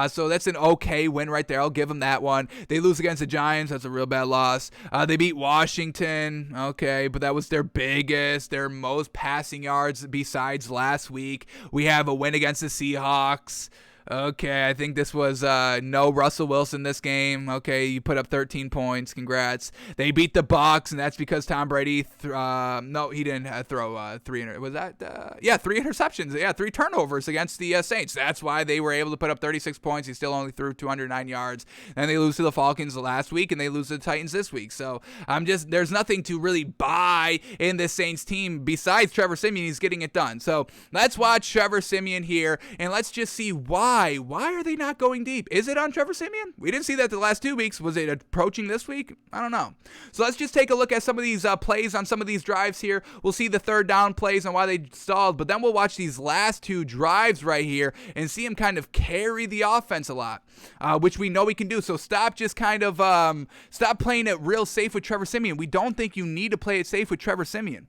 So that's an okay win right there. I'll give them that one. They lose against the Giants. That's a real bad loss. They beat Washington. Okay, but that was their most passing yards besides last week. We have a win against the Seahawks. Okay, I think this was no Russell Wilson this game. Okay, you put up 13 points. Congrats. They beat the Bucs, and that's because Tom Brady no, he didn't throw 3 interceptions. Yeah, 3 turnovers against the Saints. That's why they were able to put up 36 points. He still only threw 209 yards. And they lose to the Falcons last week, and they lose to the Titans this week. So there's nothing to really buy in this Saints team besides Trevor Simeon. He's getting it done. So let's watch Trevor Simeon here, and let's just see why. Why are they not going deep? Is it on Trevor Simeon? We didn't see that the last 2 weeks. Was it approaching this week? I don't know. So let's just take a look at some of these plays on some of these drives here. We'll see the 3rd down plays and why they stalled, but then we'll watch these last 2 drives right here and see him kind of carry the offense a lot, which we know he can do. So stop just kind of stop playing it real safe with Trevor Simeon. We don't think you need to play it safe with Trevor Simeon.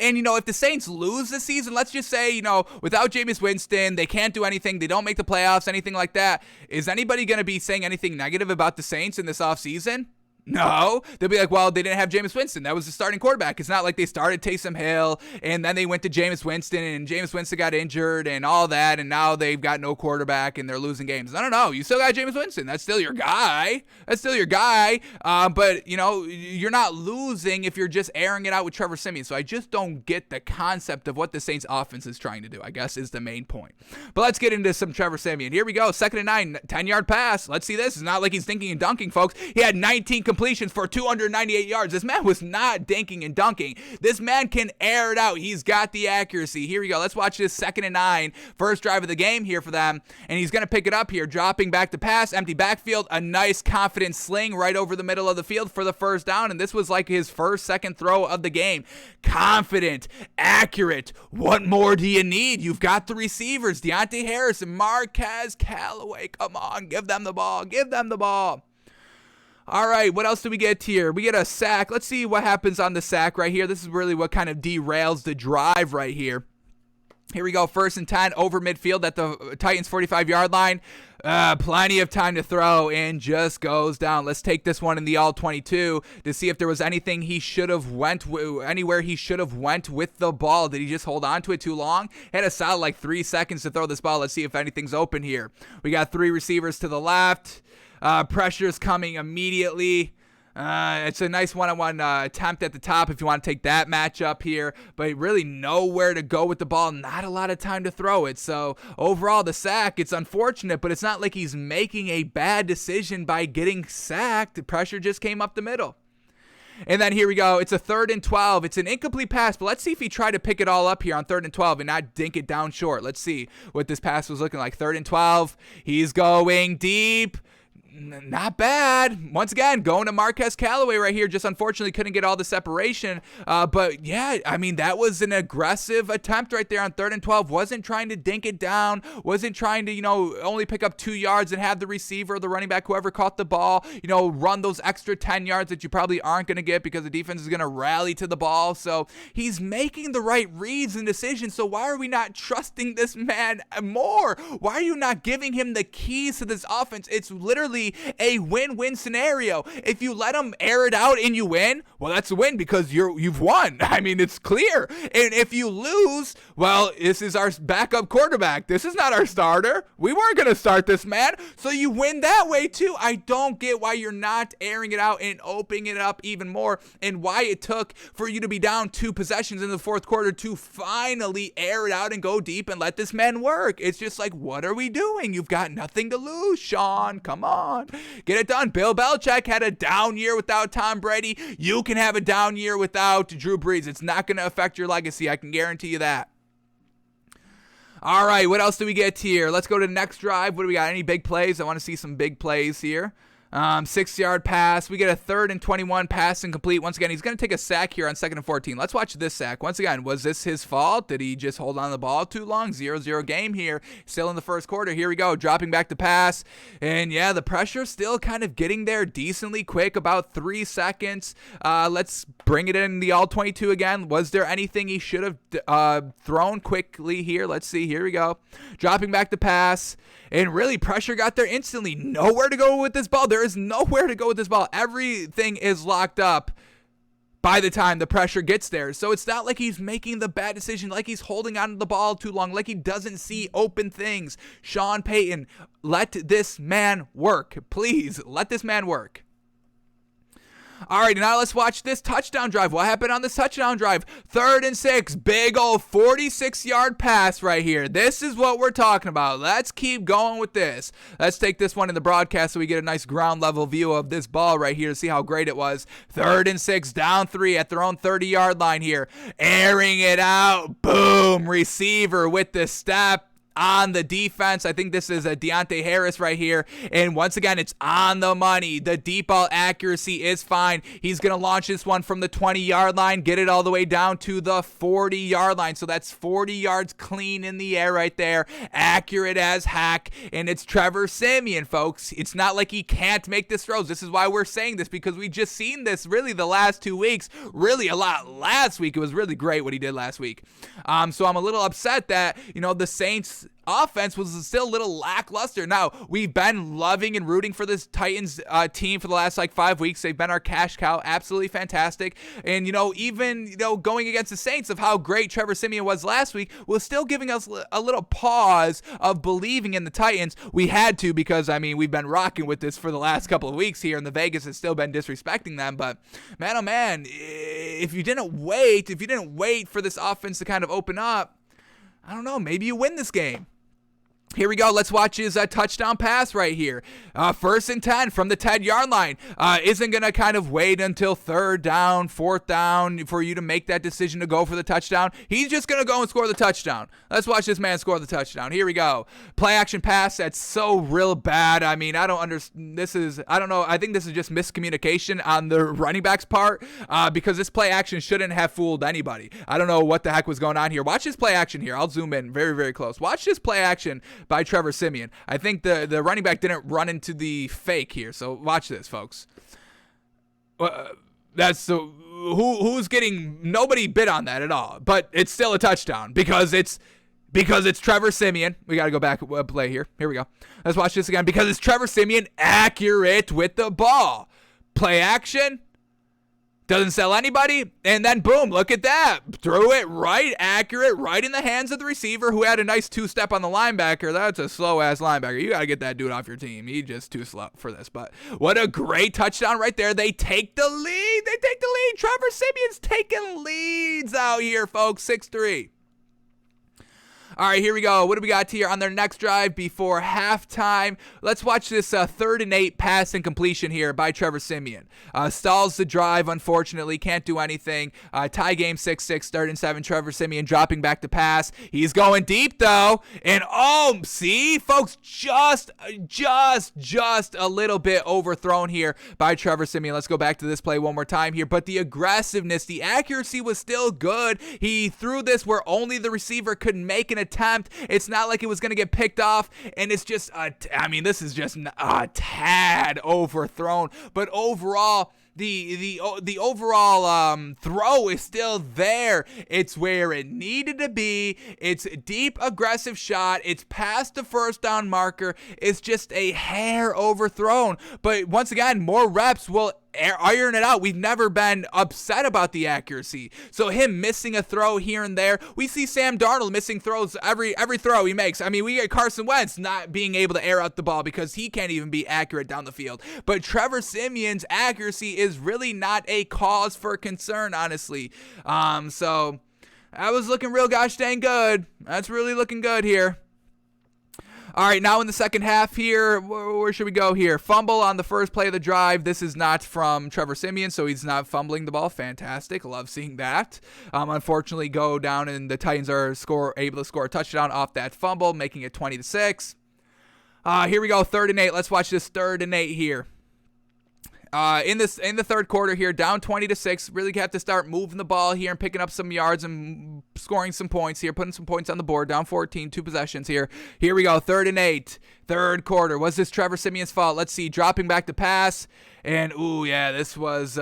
And, if the Saints lose this season, let's just say, without Jameis Winston, they can't do anything. They don't make the playoffs, anything like that. Is anybody going to be saying anything negative about the Saints in this offseason? No, they'll be like, well, they didn't have Jameis Winston. That was the starting quarterback. It's not like they started Taysom Hill and then they went to Jameis Winston and Jameis Winston got injured and all that, and now they've got no quarterback and they're losing games. No. You still got Jameis Winston. That's still your guy. But, you're not losing if you're just airing it out with Trevor Simeon. So I just don't get the concept of what the Saints offense is trying to do, I guess, is the main point. But let's get into some Trevor Simeon. Here we go. 2nd and 9, 10-yard pass. Let's see this. It's not like he's thinking and dunking, folks. He had 19 completions for 298 yards. This man was not dinking and dunking. This man can air it out. He's got the accuracy. Here we go. Let's watch this 2nd and 9. First drive of the game here for them. And he's going to pick it up here, dropping back to pass, empty backfield, a nice confident sling right over the middle of the field for the first down. And this was like his second throw of the game. Confident, accurate. What more do you need? You've got the receivers, Deontay Harris and Marquez Callaway. Come on, give them the ball. Give them the ball. All right, what else do we get here? We get a sack. Let's see what happens on the sack right here. This is really what kind of derails the drive right here. Here we go, 1st and 10 over midfield at the Titans 45-yard line. Plenty of time to throw and just goes down. Let's take this one in the all-22 to see if there was anything he should have anywhere he should have went with the ball. Did he just hold on to it too long? Had a solid like 3 seconds to throw this ball. Let's see if anything's open here. We got 3 receivers to the left. Pressure's coming immediately. It's a nice one-on-one attempt at the top if you want to take that matchup here, but really nowhere to go with the ball, not a lot of time to throw it. So overall, the sack, it's unfortunate, but it's not like he's making a bad decision by getting sacked. The pressure just came up the middle. And then here we go. It's a 3rd and 12. It's an incomplete pass, but let's see if he tried to pick it all up here on 3rd and 12 and not dink it down short. Let's see what this pass was looking like. 3rd and 12. He's going deep. Not bad. Once again, going to Marquez Callaway right here. Just unfortunately couldn't get all the separation. But yeah, I mean, that was an aggressive attempt right there on 3rd and 12. Wasn't trying to dink it down. Wasn't trying to, only pick up 2 yards and have the receiver or the running back, whoever caught the ball, run those extra 10 yards that you probably aren't going to get because the defense is going to rally to the ball. So he's making the right reads and decisions. So why are we not trusting this man more? Why are you not giving him the keys to this offense? It's literally a win-win scenario. If you let him air it out and you win, well, that's a win because you've won. I mean, it's clear. And if you lose, well, this is our backup quarterback. This is not our starter. We weren't going to start this man. So you win that way too. I don't get why you're not airing it out and opening it up even more, and why it took for you to be down 2 possessions in the 4th quarter to finally air it out and go deep and let this man work. It's just like, what are we doing? You've got nothing to lose, Sean. Come on. Get it done. Bill Belichick had a down year without Tom Brady. You can have a down year without Drew Brees. It's not going to affect your legacy. I can guarantee you that. All right, what else do we get here? Let's go to the next drive. What do we got? Any big plays? I want to see some big plays here. 6-yard pass. We get a 3rd and 21 pass incomplete. Once again, he's going to take a sack here on 2nd and 14. Let's watch this sack. Once again, was this his fault? Did he just hold on to the ball too long? 0-0 game here. Still in the 1st quarter. Here we go. Dropping back to pass. And yeah, the pressure still kind of getting there decently quick. About 3 seconds. Let's bring it in the all-22 again. Was there anything he should have thrown quickly here? Let's see. Here we go. Dropping back to pass. And really, pressure got there instantly. Nowhere to go with this ball. There is nowhere to go with this ball. Everything is locked up by the time the pressure gets there. So it's not like he's making the bad decision, like he's holding on to the ball too long, like he doesn't see open things. Sean Payton, let this man work. Please, let this man work. All right, now let's watch this touchdown drive. What happened on this touchdown drive? 3rd and 6, big old 46-yard pass right here. This is what we're talking about. Let's keep going with this. Let's take this one in the broadcast so we get a nice ground level view of this ball right here to see how great it was. 3rd and 6, down 3 at their own 30-yard line here. Airing it out. Boom. Receiver with the step on the defense. I think this is a Deontay Harris right here. And once again, it's on the money. The deep ball accuracy is fine. He's going to launch this one from the 20-yard line, get it all the way down to the 40-yard line. So that's 40 yards clean in the air right there. Accurate as heck. And it's Trevor Simeon, folks. It's not like he can't make this throws. This is why we're saying this, because we just seen this really the last 2 weeks. Really a lot last week. It was really great what he did last week. So I'm a little upset that, the Saints offense was still a little lackluster. Now, we've been loving and rooting for this Titans team for the last 5 weeks. They've been our cash cow. Absolutely fantastic. And, even, going against the Saints of how great Trevor Simeon was last week was still giving us a little pause of believing in the Titans. We had to, because, we've been rocking with this for the last couple of weeks here, and the Vegas has still been disrespecting them. But, man, oh, man, if you didn't wait for this offense to kind of open up, I don't know, maybe you win this game. Here we go. Let's watch his touchdown pass right here. 1st and 10 from the 10-yard line. Isn't going to kind of wait until 3rd down, 4th down for you to make that decision to go for the touchdown. He's just going to go and score the touchdown. Let's watch this man score the touchdown. Here we go. Play action pass. That's so real bad. I mean, I don't understand. I don't know. I think this is just miscommunication on the running back's part because this play action shouldn't have fooled anybody. I don't know what the heck was going on here. Watch this play action here. I'll zoom in very, very close. Watch this play action by Trevor Simeon. I think the running back didn't run into the fake here. So watch this, folks. That's so who's getting, nobody bid on that at all, but it's still a touchdown because it's Trevor Simeon. We got to go back a play here. Here we go. Let's watch this again because it's Trevor Simeon accurate with the ball. Play action. Doesn't sell anybody, and then boom, look at that. Threw it right, accurate, right in the hands of the receiver who had a nice 2-step on the linebacker. That's a slow-ass linebacker. You got to get that dude off your team. He's just too slow for this, but what a great touchdown right there. They take the lead. Trevor Simeon's taking leads out here, folks, 6-3. All right, here we go. What do we got here on their next drive before halftime? Let's watch this 3rd and 8 pass incompletion here by Trevor Simeon. Stalls the drive, unfortunately. Can't do anything. Tie game 6-6, 3rd and 7. Trevor Simeon dropping back to pass. He's going deep, though. And, see, folks, just a little bit overthrown here by Trevor Simeon. Let's go back to this play one more time here. But the aggressiveness, the accuracy was still good. He threw this where only the receiver could make an attempt. It's not like it was going to get picked off, and it's just this is just a tad overthrown, but overall the overall throw is still there. It's where it needed to be. It's a deep, aggressive shot. It's past the 1st down marker. It's just a hair overthrown. But once again, more reps will iron it out. We've never been upset about the accuracy. So him missing a throw here and there. We see Sam Darnold missing throws every throw he makes. I mean, we get Carson Wentz not being able to air out the ball because he can't even be accurate down the field. But Trevor Simeon's accuracy is really not a cause for concern, honestly. So that was looking real gosh dang good. That's really looking good here. All right, now in the second half here, where should we go here? Fumble on the first play of the drive. This is not from Trevor Simeon, so he's not fumbling the ball. Fantastic. Love seeing that. Unfortunately, go down, and the Titans are able to score a touchdown off that fumble, making it 20-6. Here we go, 3rd and 8. Let's watch this 3rd and 8 here. In the 3rd quarter here, down 20-6, really have to start moving the ball here and picking up some yards and scoring some points here, putting some points on the board, down 14, 2 possessions here. Here we go, 3rd and 8, 3rd quarter. Was this Trevor Simeon's fault? Let's see, dropping back to pass, and this was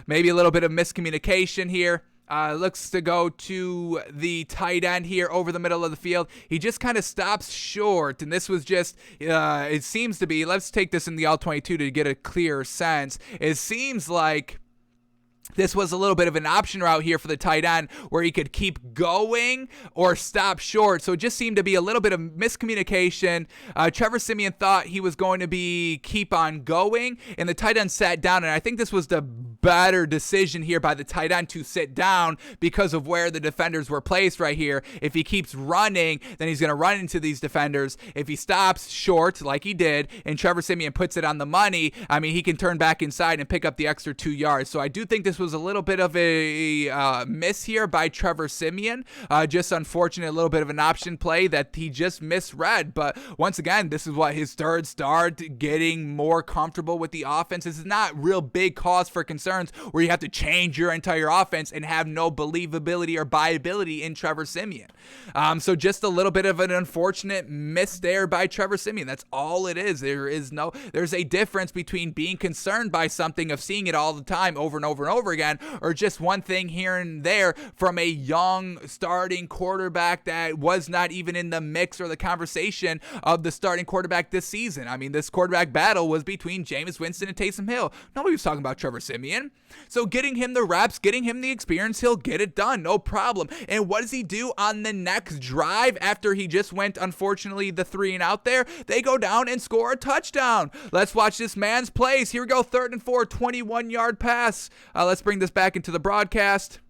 maybe a little bit of miscommunication here. Looks to go to the tight end here over the middle of the field. He just kind of stops short, and this was just, it seems to be, let's take this in the all-22 to get a clearer sense. It seems like this was a little bit of an option route here for the tight end where he could keep going or stop short. So it just seemed to be a little bit of miscommunication. Trevor Simeon thought he was going to keep on going, and the tight end sat down, and I think this was the better decision here by the tight end to sit down because of where the defenders were placed right here. If he keeps running, then he's going to run into these defenders. If he stops short like he did and Trevor Simeon puts it on the money, I mean, he can turn back inside and pick up the extra 2 yards. So I do think this was a little bit of a miss here by Trevor Simeon. Just unfortunate, a little bit of an option play that he just misread. But once again, this is what his 3rd start, getting more comfortable with the offense. This is not real big cause for concerns where you have to change your entire offense and have no believability or buyability in Trevor Simeon. So just a little bit of an unfortunate miss there by Trevor Simeon. That's all it is. There's a difference between being concerned by something, of seeing it all the time over and over and over again, or just one thing here and there from a young starting quarterback that was not even in the mix or the conversation of the starting quarterback this season. I mean, this quarterback battle was between Jameis Winston and Taysom Hill. Nobody was talking about Trevor Simeon. So getting him the reps, getting him the experience, he'll get it done, no problem. And what does he do on the next drive after he just went, unfortunately, the 3 and out there? They go down and score a touchdown. Let's watch this man's plays. Here we go, 3rd and 4, 21-yard pass. Let's bring this back into the broadcast.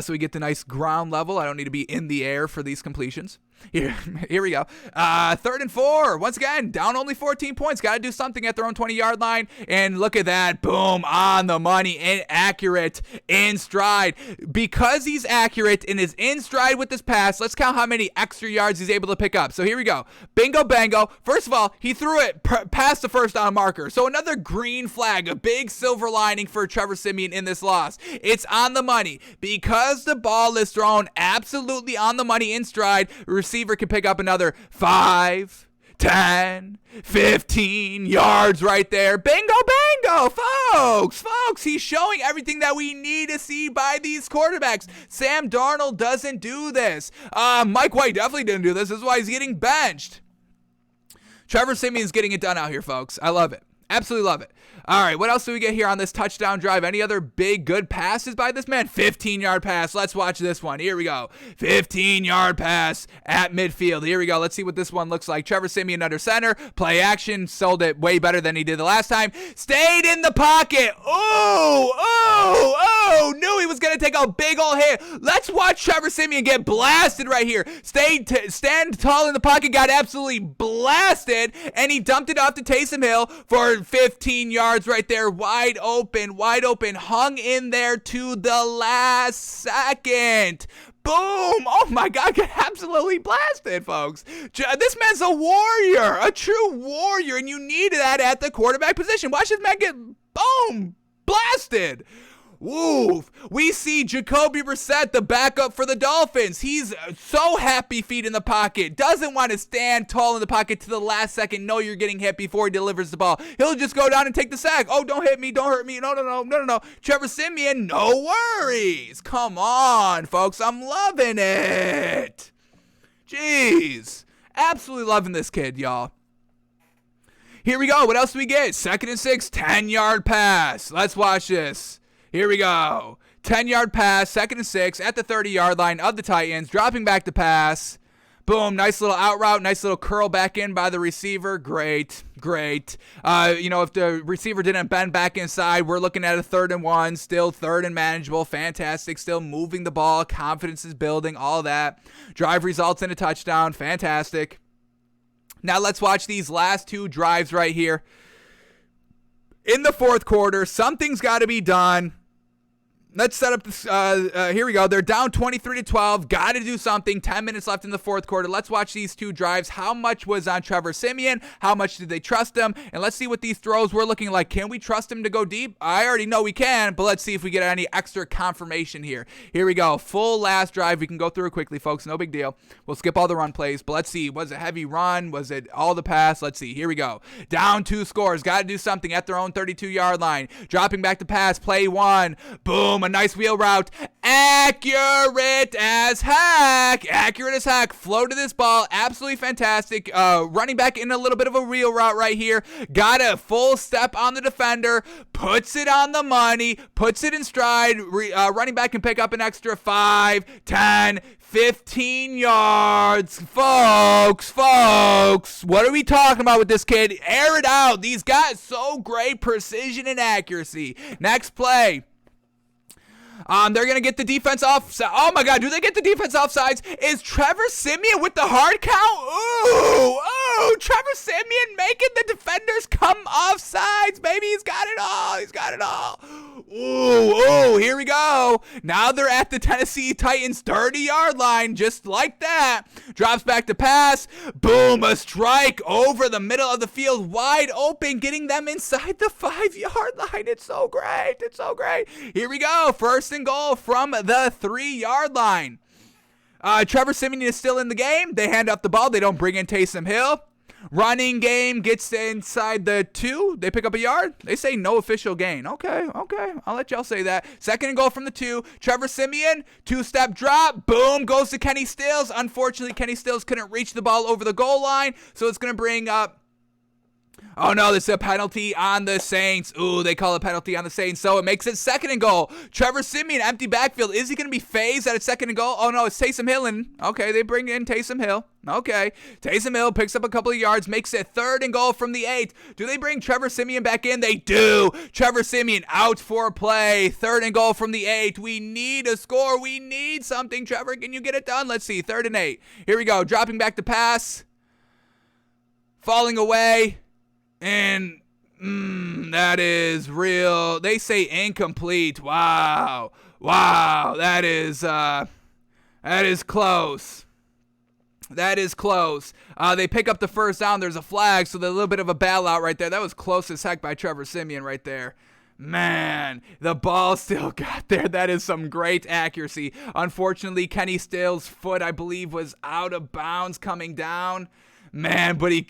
So we get the nice ground level. I don't need to be in the air for these completions. Here we go. 3rd and 4. Once again, down only 14 points. Got to do something at their own 20-yard line. And look at that. Boom. On the money. And accurate. In stride. Because he's accurate and is in stride with this pass, let's count how many extra yards he's able to pick up. So here we go. Bingo bango. First of all, he threw it past the first down marker. So another green flag. A big silver lining for Trevor Simeon in this loss. It's on the money. Because the ball is thrown absolutely on the money in stride, receiver can pick up another 5, 10, 15 yards right there. Bingo bango, folks. He's showing everything that we need to see by these quarterbacks. Sam Darnold doesn't do this. Mike White definitely didn't do this. This is why he's getting benched. Trevor Simeon's getting it done out here, folks. I love it. Absolutely love it. All right, what else do we get here on this touchdown drive? Any other big, good passes by this man? 15-yard pass. Let's watch this one. Here we go. 15-yard pass at midfield. Here we go. Let's see what this one looks like. Trevor Simeon under center. Play action. Sold it way better than he did the last time. Stayed in the pocket. Knew he was going to take a big old hit. Let's watch Trevor Simeon get blasted right here. Stand tall in the pocket. Got absolutely blasted. And he dumped it off to Taysom Hill for 15 yards right there, wide open, hung in there to the last second. Boom! Oh my God, got absolutely blasted, folks. This man's a warrior, a true warrior, and you need that at the quarterback position. Watch this man get, boom, blasted. Woof. We see Jacoby Brissett, the backup for the Dolphins. He's so happy feet in the pocket. Doesn't want to stand tall in the pocket to the last second. No, you're getting hit before he delivers the ball. He'll just go down and take the sack. Oh, don't hit me. Don't hurt me. No. Trevor Simeon, no worries. Come on, folks. I'm loving it. Jeez. Absolutely loving this kid, y'all. Here we go. What else do we get? 2nd and 6, 10-yard pass. Let's watch this. Here we go. 10-yard pass, 2nd and 6 at the 30-yard line of the Titans. Dropping back to pass. Boom, nice little out route, nice little curl back in by the receiver. Great. If the receiver didn't bend back inside, we're looking at a 3rd and 1, still 3rd and manageable. Fantastic, still moving the ball. Confidence is building, all that. Drive results in a touchdown. Fantastic. Now let's watch these last 2 drives right here. In the 4th quarter, something's got to be done. Let's set up this. Here we go. They're down 23-12. Got to do something. 10 minutes left in the 4th quarter. Let's watch these 2 drives. How much was on Trevor Simeon? How much did they trust him? And let's see what these throws were looking like. Can we trust him to go deep? I already know we can, but let's see if we get any extra confirmation here. Here we go. Full last drive. We can go through it quickly, folks. No big deal. We'll skip all the run plays, but let's see. Was it heavy run? Was it all the pass? Let's see. Here we go. Down 2 scores. Got to do something at their own 32-yard line. Dropping back to pass. Play 1. Boom. A nice wheel route. Accurate as heck. Floated this ball. Absolutely fantastic. Running back in a little bit of a wheel route right here. Got a full step on the defender. Puts it on the money. Puts it in stride. Running back can pick up an extra 5, 10, 15 yards. Folks, what are we talking about with this kid? Air it out. These guys, so great precision and accuracy. Next play. They're going to get the defense off. Oh, my God. Do they get the defense offsides? Is Trevor Simeon with the hard count? Ooh. Trevor Simeon making the defenders come offsides. Baby, he's got it all. Ooh. Here we go. Now they're at the Tennessee Titans 30-yard line. Just like that. Drops back to pass. Boom. A strike over the middle of the field. Wide open. Getting them inside the 5-yard line. It's so great. Here we go. First and goal from the 3-yard line. Trevor Simeon is still in the game. They hand up the ball. They don't bring in Taysom Hill. Running game gets inside the 2. They pick up a yard. They say no official gain. Okay. I'll let y'all say that. 2nd and goal from the 2. Trevor Simeon, 2-step drop. Boom, goes to Kenny Stills. Unfortunately, Kenny Stills couldn't reach the ball over the goal line, so it's going to bring up Oh no, this is a penalty on the Saints. Ooh, they call a penalty on the Saints, so it makes it 2nd and goal. Trevor Simeon, empty backfield. Is he going to be phased at a 2nd and goal? Oh no, it's Taysom Hill. Okay, they bring in Taysom Hill. Okay, Taysom Hill picks up a couple of yards, makes it 3rd and goal from the 8. Do they bring Trevor Simeon back in? They do. Trevor Simeon out for play. 3rd and goal from the 8. We need a score. We need something. Trevor, can you get it done? Let's see. 3rd and 8. Here we go. Dropping back to pass. Falling away. And that is real. They say incomplete. Wow. That is close. That is close. They pick up the 1st down. There's a flag, so there's a little bit of a bailout right there. That was close as heck by Trevor Simeon right there. Man, the ball still got there. That is some great accuracy. Unfortunately, Kenny Still's foot, I believe, was out of bounds coming down. Man, but he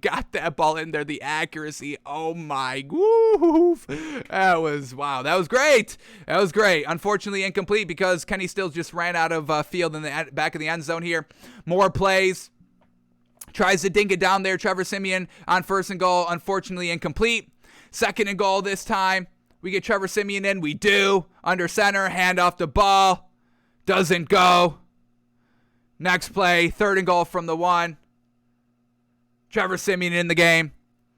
got that ball in there. The accuracy, oh my, woof. That was great. That was great. Unfortunately, incomplete because Kenny Stills just ran out of field in the back of the end zone here. More plays. Tries to dink it down there. Trevor Simeon on 1st and goal. Unfortunately, incomplete. 2nd and goal this time. We get Trevor Simeon in. We do. Under center. Hand off the ball. Doesn't go. Next play. 3rd and goal from the 1. Trevor Simeon in the game.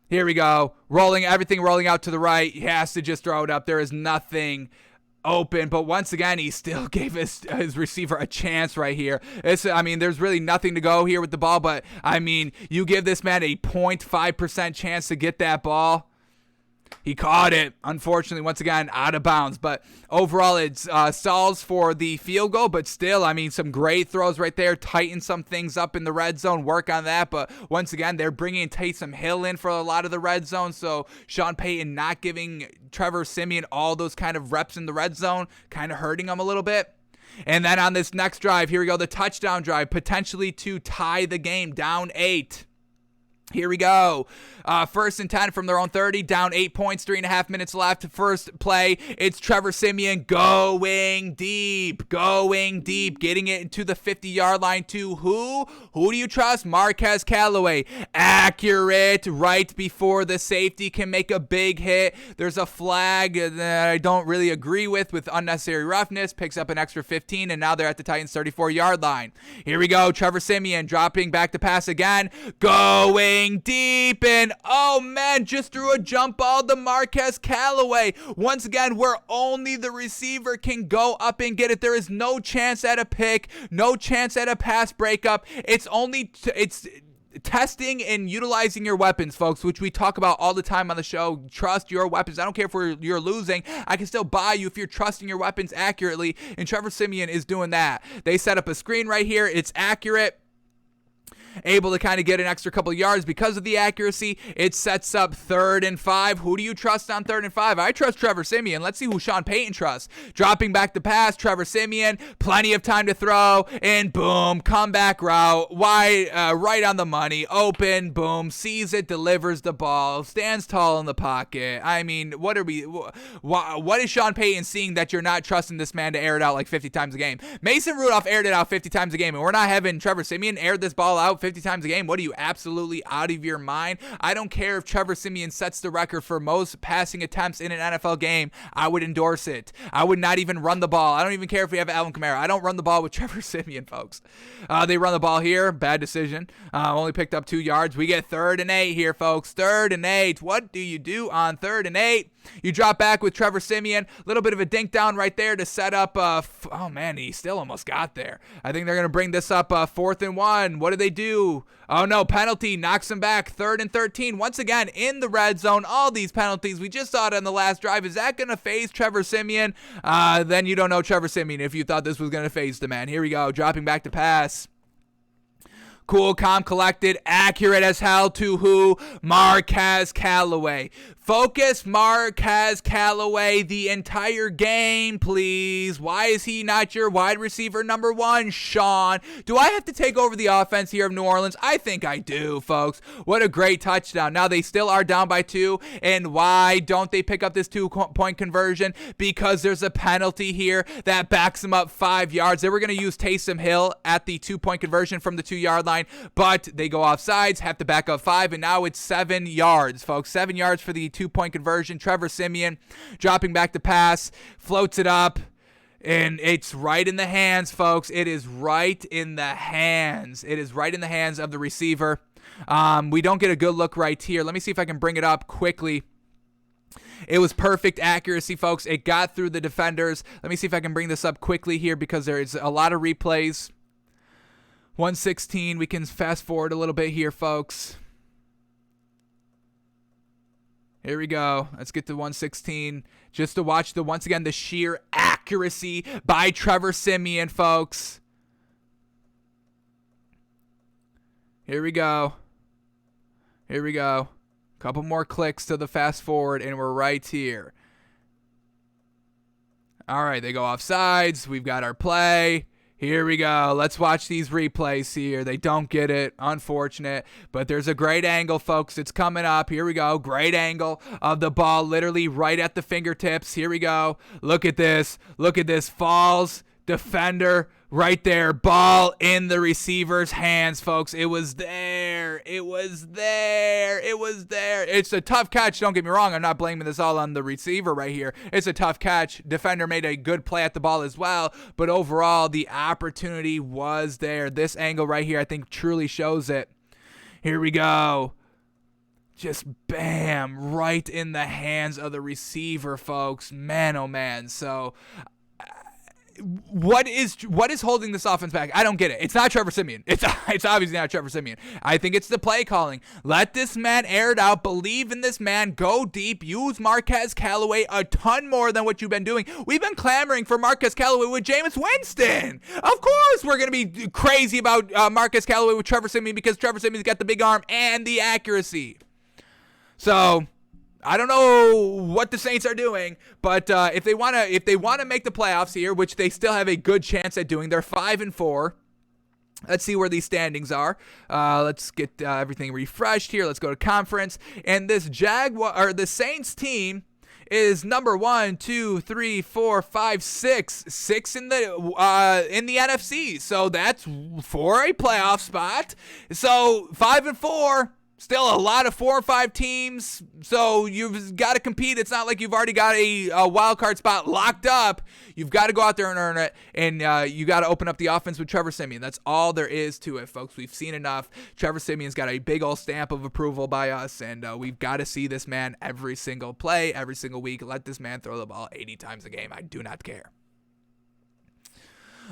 Here we go. Everything rolling out to the right. He has to just throw it up. There is nothing open. But once again, he still gave his receiver a chance right here. There's really nothing to go here with the ball. But, you give this man a 0.5% chance to get that ball. He caught it, unfortunately, once again, out of bounds. But overall, it's stalls for the field goal. But still, some great throws right there. Tighten some things up in the red zone. Work on that. But once again, they're bringing Taysom Hill in for a lot of the red zone. So Sean Payton not giving Trevor Simeon all those kind of reps in the red zone, kind of hurting him a little bit. And then on this next drive, here we go, the touchdown drive, potentially to tie the game, down 8. Here we go. 1st and 10 from their own 30. Down 8 points. 3.5 minutes left. First play. It's Trevor Simeon going deep. Getting it into the 50-yard line to who? Who do you trust? Marquez Callaway. Accurate right before the safety can make a big hit. There's a flag that I don't really agree with unnecessary roughness. Picks up an extra 15, and now they're at the Titans' 34-yard line. Here we go. Trevor Simeon dropping back to pass again. Going deep, and oh man, just threw a jump ball to Marquez Callaway. Once again, where only the receiver can go up and get it. There is no chance at a pick, no chance at a pass breakup. It's testing and utilizing your weapons, folks, which we talk about all the time on the show. Trust your weapons. I don't care if you're losing. I can still buy you if you're trusting your weapons accurately, and Trevor Simeon is doing that. They set up a screen right here. It's accurate. Able to kind of get an extra couple yards because of the accuracy. It sets up 3rd and 5. Who do you trust on 3rd and 5? I trust Trevor Simeon. Let's see who Sean Payton trusts. Dropping back to pass, Trevor Simeon. Plenty of time to throw, and boom, comeback route. Wide, right on the money. Open, boom, sees it, delivers the ball, stands tall in the pocket. What is Sean Payton seeing that you're not trusting this man to air it out like 50 times a game? Mason Rudolph aired it out 50 times a game, and we're not having Trevor Simeon air this ball out 50 times a game. What are you, absolutely out of your mind? I don't care if Trevor Simeon sets the record for most passing attempts in an NFL game. I would endorse it. I would not even run the ball. I don't even care if we have Alvin Kamara. I don't run the ball with Trevor Simeon, folks. They run the ball here. Bad decision. Only picked up 2 yards. We get 3rd and 8 here, folks. 3rd and 8. What do you do on 3rd and 8? You drop back with Trevor Simeon. A little bit of a dink down right there to set up. Oh, man, he still almost got there. I think they're going to bring this up 4th and 1. What do they do? Oh, no, penalty. Knocks him back. 3rd and 13. Once again, in the red zone. All these penalties. We just saw it on the last drive. Is that going to phase Trevor Simeon? Then you don't know Trevor Simeon if you thought this was going to phase the man. Here we go. Dropping back to pass. Cool, calm, collected, accurate as hell to who? Marquez Callaway. Focus Marquez Callaway the entire game, please. Why is he not your wide receiver number one, Sean? Do I have to take over the offense here of New Orleans? I think I do, folks. What a great touchdown. Now they still are down by 2, and why don't they pick up this 2-point conversion? Because there's a penalty here that backs them up 5 yards. They were going to use Taysom Hill at the 2-point conversion from the 2-yard line, but they go off sides, have to back up 5, and now it's 7 yards, folks. 7 yards for the 2-point conversion. Trevor Simeon dropping back to pass, floats it up, and it's right in the hands, folks. It is right in the hands. It is right in the hands of the receiver. We don't get a good look right here. Let me see if I can bring it up quickly. It was perfect accuracy, folks. It got through the defenders. Let me see if I can bring this up quickly here because there is a lot of replays. 116. We can fast forward a little bit here, folks. Here we go. Let's get to 116 just to watch once again, the sheer accuracy by Trevor Simeon, folks. Here we go. Here we go. Couple more clicks to the fast forward, and we're right here. All right, they go off sides. We've got our play. Here we go. Let's watch these replays here. They don't get it. Unfortunate. But there's a great angle, folks. It's coming up. Here we go. Great angle of the ball literally right at the fingertips. Here we go. Look at this. Look at this. Falls. Defender right there. Ball in the receiver's hands, folks. It was there. It was there. It was there. It's a tough catch. Don't get me wrong. I'm not blaming this all on the receiver right here. It's a tough catch. Defender made a good play at the ball as well. But overall, the opportunity was there. This angle right here, I think, truly shows it. Here we go. Just bam. Right in the hands of the receiver, folks. Man, oh man. So what is holding this offense back? I don't get it. It's not Trevor Simeon. It's obviously not Trevor Simeon. I think it's the play calling. Let this man air it out. Believe in this man. Go deep. Use Marquez Callaway a ton more than what you've been doing. We've been clamoring for Marquez Callaway with Jameis Winston. Of course we're going to be crazy about Marquez Callaway with Trevor Simeon because Trevor Simeon's got the big arm and the accuracy. So I don't know what the Saints are doing, but if they want to make the playoffs here, which they still have a good chance at doing, they're 5-4. Let's see where these standings are. Let's get everything refreshed here. Let's go to conference, and this the Saints team is number 1, 2, 3, 4, 5, 6 in the NFC. So that's for a playoff spot. So 5-4. Still a lot of 4 or 5 teams, so you've got to compete. It's not like you've already got a wild card spot locked up. You've got to go out there and earn it, and you got to open up the offense with Trevor Simeon. That's all there is to it, folks. We've seen enough. Trevor Simeon's got a big old stamp of approval by us, and we've got to see this man every single play, every single week. Let this man throw the ball 80 times a game. I do not care.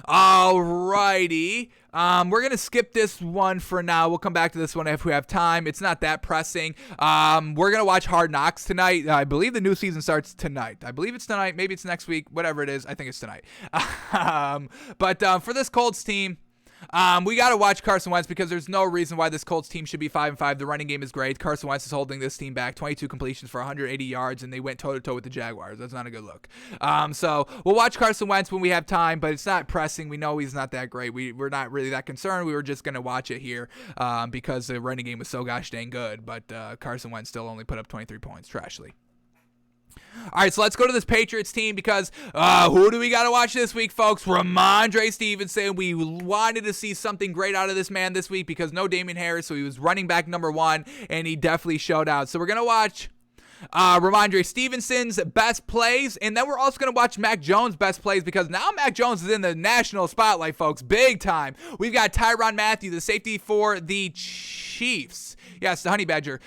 Alrighty. We're going to skip this one for now. We'll come back to this one if we have time. It's not that pressing. We're going to watch Hard Knocks tonight. I believe the new season starts tonight. I believe it's tonight. Maybe it's next week. Whatever it is. I think it's tonight. But for this Colts team, we got to watch Carson Wentz because there's no reason why this Colts team should be 5-5. The running game is great. Carson Wentz is holding this team back. 22 completions for 180 yards, and they went toe-to-toe with the Jaguars. That's not a good look. So we'll watch Carson Wentz when we have time, but it's not pressing. We know he's not that great. We're not really that concerned. We were just going to watch it here because the running game was so gosh dang good, but Carson Wentz still only put up 23 points. Trashly. All right, so let's go to this Patriots team because who do we got to watch this week, folks? Ramon Dre Stevenson. We wanted to see something great out of this man this week because no Damian Harris, so he was running back number 1, and he definitely showed out. So we're going to watch Ramon Dre Stevenson's best plays, and then we're also going to watch Mac Jones' best plays because now Mac Jones is in the national spotlight, folks, big time. We've got Tyrann Mathieu, the safety for the Chiefs. Yes, the Honey Badger.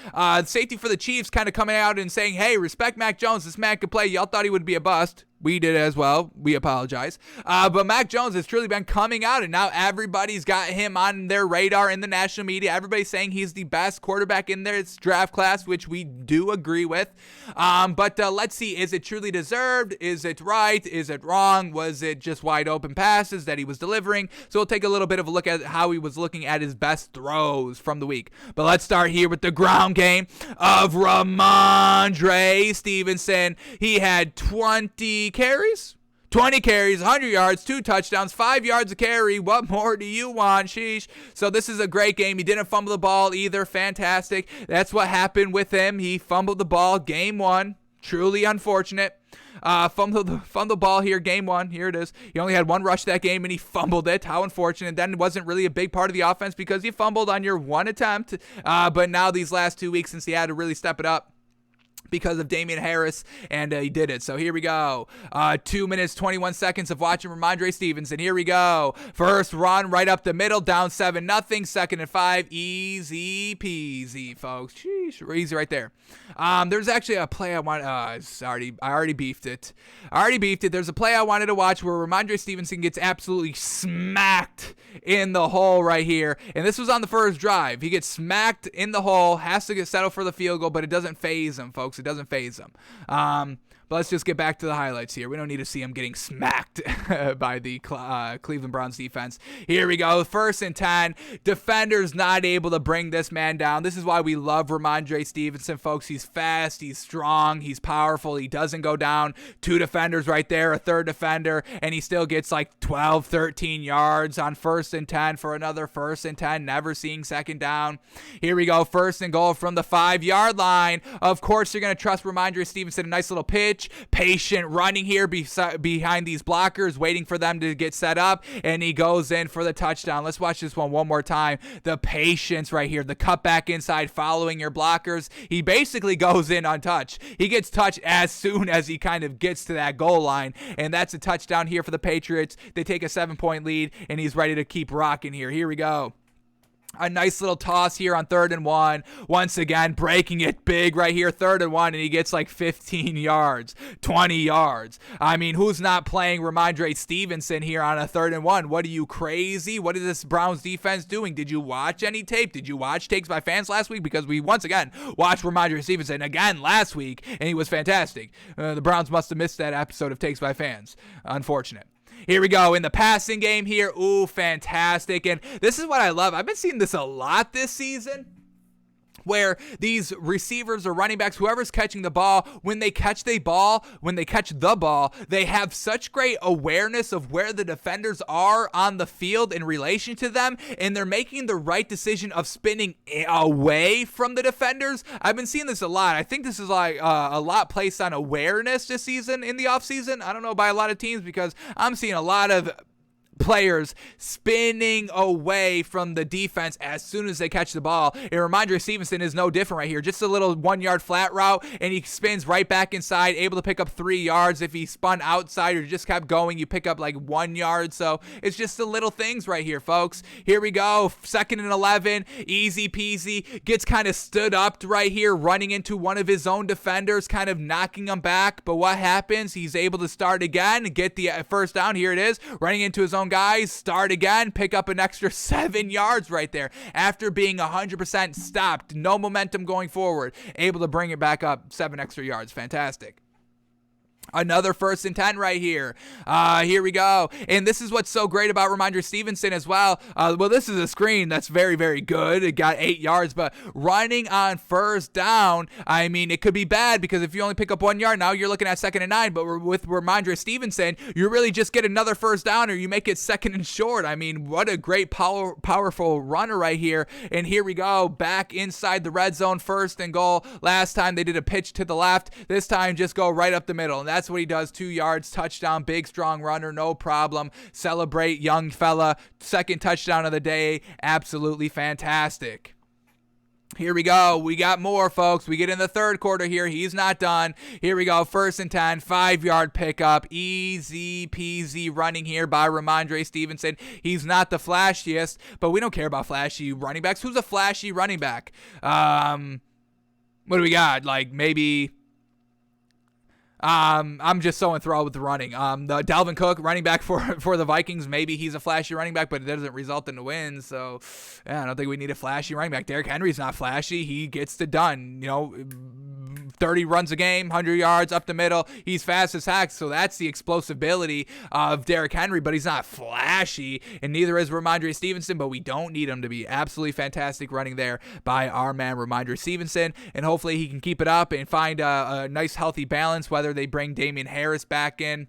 Safety for the Chiefs kind of coming out and saying, hey, respect Mac Jones. This man could play. Y'all thought he would be a bust. We did as well. We apologize. But Mac Jones has truly been coming out, and now everybody's got him on their radar in the national media. Everybody's saying he's the best quarterback in this draft class, which we do agree with. But let's see, is it truly deserved? Is it right? Is it wrong? Was it just wide open passes that he was delivering? So we'll take a little bit of a look at how he was looking at his best throws from the week. But let's start here with the ground game of Ramon Dre Stevenson. He had 20 carries, 100 yards, 2 touchdowns, 5 yards a carry. What more do you want? Sheesh. So this is a great game. He didn't fumble the ball either. Fantastic. That's what happened with him. He fumbled the ball game 1. Truly unfortunate. Fumbled the ball here, game 1. Here it is. He only had 1 rush that game, and he fumbled it. How unfortunate. Then it wasn't really a big part of the offense because you fumbled on your 1 attempt. But now these last 2 weeks, since he had to really step it up because of Damian Harris, and he did it. So here we go. 2 minutes, 21 seconds of watching Ramon Dre Stevenson. Here we go. First run right up the middle, down 7-0. 2nd and 5. Easy peasy, folks. Sheesh, easy right there. There's actually a play I want. I already beefed it. There's a play I wanted to watch where Ramon Dre Stevenson gets absolutely smacked in the hole right here. And this was on the first drive. He gets smacked in the hole, has to get settled for the field goal, but it doesn't phase him, folks. It doesn't phase him. But let's just get back to the highlights here. We don't need to see him getting smacked by the Cleveland Browns defense. Here we go. 1st and 10. Defenders not able to bring this man down. This is why we love Ramon Dre Stevenson, folks. He's fast. He's strong. He's powerful. He doesn't go down. 2 defenders right there, a 3rd defender, and he still gets like 12, 13 yards on 1st and 10 for another 1st and 10. Never seeing 2nd down. Here we go. 1st and goal from the 5-yard line. Of course, you're going to trust Ramon Dre Stevenson. A nice little pitch. Patient running here behind these blockers, waiting for them to get set up, and he goes in for the touchdown. Let's watch this one more time. The patience right here, the cutback inside, following your blockers. He basically goes in untouched. He gets touched as soon as he kind of gets to that goal line, and that's a touchdown here for the Patriots. They take a 7-point lead, and he's ready to keep rocking here. Here we go. A nice little toss here on 3rd and 1. Once again, breaking it big right here, 3rd and 1, and he gets like 15 yards, 20 yards. I mean, who's not playing Ramon Dre Stevenson here on a 3rd and 1? What are you, crazy? What is this Browns defense doing? Did you watch any tape? Did you watch Takes by Fans last week? Because we once again watched Ramon Dre Stevenson again last week, and he was fantastic. The Browns must have missed that episode of Takes by Fans. Unfortunate. Here we go in the passing game here. Ooh, fantastic. And this is what I love. I've been seeing this a lot this season, where these receivers or running backs, whoever's catching the ball, when they catch the ball, they have such great awareness of where the defenders are on the field in relation to them, and they're making the right decision of spinning away from the defenders. I've been seeing this a lot. I think this is like a lot placed on awareness this season in the offseason. I don't know, by a lot of teams, because I'm seeing a lot of players spinning away from the defense as soon as they catch the ball. And Ramon Dre Stevenson is no different right here. Just a little 1-yard flat route, and he spins right back inside, able to pick up 3 yards. If he spun outside or just kept going, you pick up like 1 yard. So it's just the little things right here, folks. Here we go. 2nd and 11. Easy peasy. Gets kind of stood up right here, running into one of his own defenders, kind of knocking him back. But what happens? He's able to start again and get the 1st down. Here it is. Running into his own guys, start again, pick up an extra 7 yards right there after being 100% stopped, no momentum going forward, able to bring it back up 7 extra yards. Fantastic. Another 1st and 10 right here. Here we go. And this is what's so great about Ramon Dre Stevenson as well. Well, this is a screen that's very, very good. It got 8 yards, but running on 1st down, I mean, it could be bad because if you only pick up 1 yard, now you're looking at 2nd and 9. But with Ramon Dre Stevenson, you really just get another 1st down, or you make it 2nd and short. I mean, what a great powerful runner right here. And here we go, back inside the red zone, 1st and goal. Last time they did a pitch to the left. This time just go right up the middle. And that's what he does. 2 yards, touchdown, big, strong runner, no problem. Celebrate, young fella. 2nd touchdown of the day. Absolutely fantastic. Here we go. We got more, folks. We get in the 3rd quarter here. He's not done. Here we go. 1st and 10, 5-yard pickup. Easy peasy running here by Ramon Dre Stevenson. He's not the flashiest, but we don't care about flashy running backs. Who's a flashy running back? What do we got? Like maybe I'm just so enthralled with the running. The Dalvin Cook, running back for the Vikings, maybe he's a flashy running back, but it doesn't result in a win. So, yeah, I don't think we need a flashy running back. Derrick Henry's not flashy. He gets it done. 30 runs a game, 100 yards up the middle. He's fast as heck, so that's the explosibility of Derrick Henry, but he's not flashy, and neither is Ramon Dre Stevenson, but we don't need him to be. Absolutely fantastic running there by our man Ramon Dre Stevenson, and hopefully he can keep it up and find a nice healthy balance, whether they bring Damian Harris back in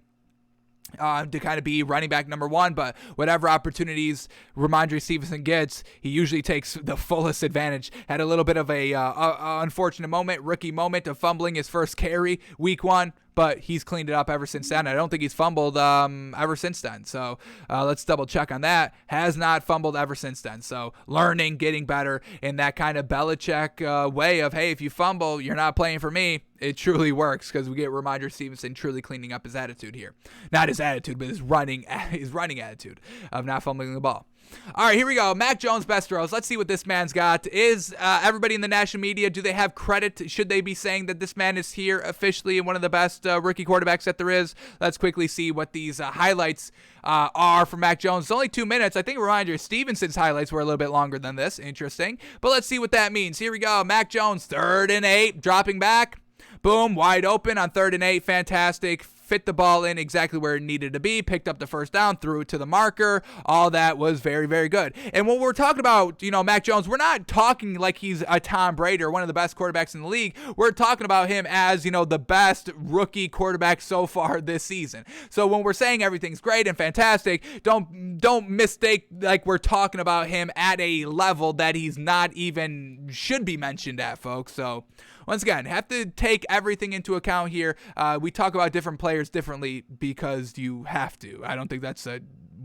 to kind of be running back number one, but whatever opportunities Ramon Dre Stevenson gets, he usually takes the fullest advantage. Had a little bit of a unfortunate rookie moment of fumbling his first carry week 1, but he's cleaned it up ever since then. I don't think he's fumbled ever since then. So let's double check on that. Has not fumbled ever since then. So learning, getting better in that kind of Belichick way of, hey, if you fumble, you're not playing for me. It truly works because we get Ramon Dre Stevenson truly cleaning up his attitude here. Not his attitude, but his running attitude of not fumbling the ball. All right, here we go. Mac Jones best throws. Let's see what this man's got. Is everybody in the national media, do they have credit? Should they be saying that this man is here officially and one of the best rookie quarterbacks that there is? Let's quickly see what these highlights are for Mac Jones. It's only 2 minutes. I think Ramon Dre Stevenson's highlights were a little bit longer than this. Interesting. But let's see what that means. Here we go. Mac Jones, 3rd and 8, dropping back. Boom, wide open on 3rd and 8. Fantastic. Fit the ball in exactly where it needed to be. Picked up the first down, threw it to the marker. All that was very, very good. And when we're talking about, Mac Jones, we're not talking like he's a Tom Brady or one of the best quarterbacks in the league. We're talking about him as, the best rookie quarterback so far this season. So when we're saying everything's great and fantastic, don't mistake like we're talking about him at a level that he's not even should be mentioned at, folks. So once again, have to take everything into account here. We talk about different players differently because you have to. I don't think that's a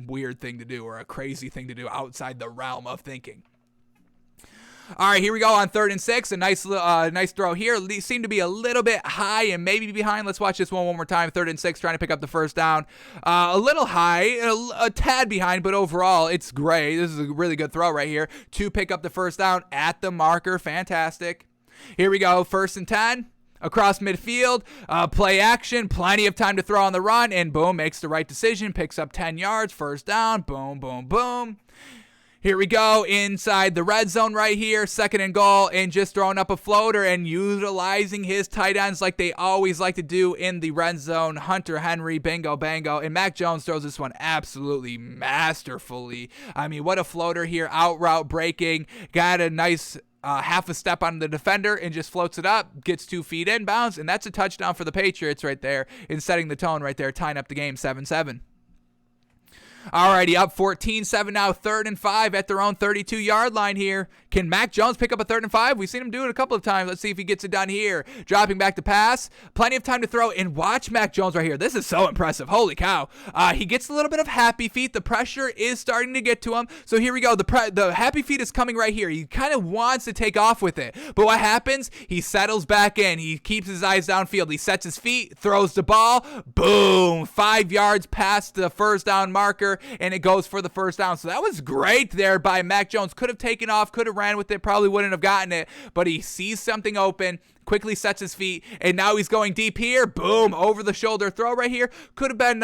weird thing to do or a crazy thing to do outside the realm of thinking. All right, here we go on 3rd and 6. A nice throw here. These seem to be a little bit high and maybe behind. Let's watch this one more time. 3rd and 6, trying to pick up the first down. A little high, a tad behind, but overall, it's great. This is a really good throw right here to pick up the first down at the marker. Fantastic. Here we go, 1st and 10, across midfield, play action, plenty of time to throw on the run, and boom, makes the right decision, picks up 10 yards, first down, boom, boom, boom. Here we go, inside the red zone right here, 2nd and goal, and just throwing up a floater and utilizing his tight ends like they always like to do in the red zone. Hunter Henry, bingo, bango, and Mac Jones throws this one absolutely masterfully. I mean, what a floater here, out route breaking, got a nice half a step on the defender and just floats it up, gets 2 feet inbounds, and that's a touchdown for the Patriots right there and setting the tone right there, tying up the game 7-7. Alrighty, up 14-7 now, 3rd and 5 at their own 32-yard line here. Can Mac Jones pick up a 3rd and 5? We've seen him do it a couple of times. Let's see if he gets it done here. Dropping back to pass. Plenty of time to throw, and watch Mac Jones right here. This is so impressive. Holy cow. He gets a little bit of happy feet. The pressure is starting to get to him. So here we go. The happy feet is coming right here. He kind of wants to take off with it. But what happens? He settles back in. He keeps his eyes downfield. He sets his feet, throws the ball. Boom. 5 yards past the first down marker, and it goes for the first down. So that was great there by Mac Jones. Could have taken off, could have ran with it, probably wouldn't have gotten it, but he sees something open, quickly sets his feet, and now he's going deep here. Boom, over the shoulder throw right here. Could have been,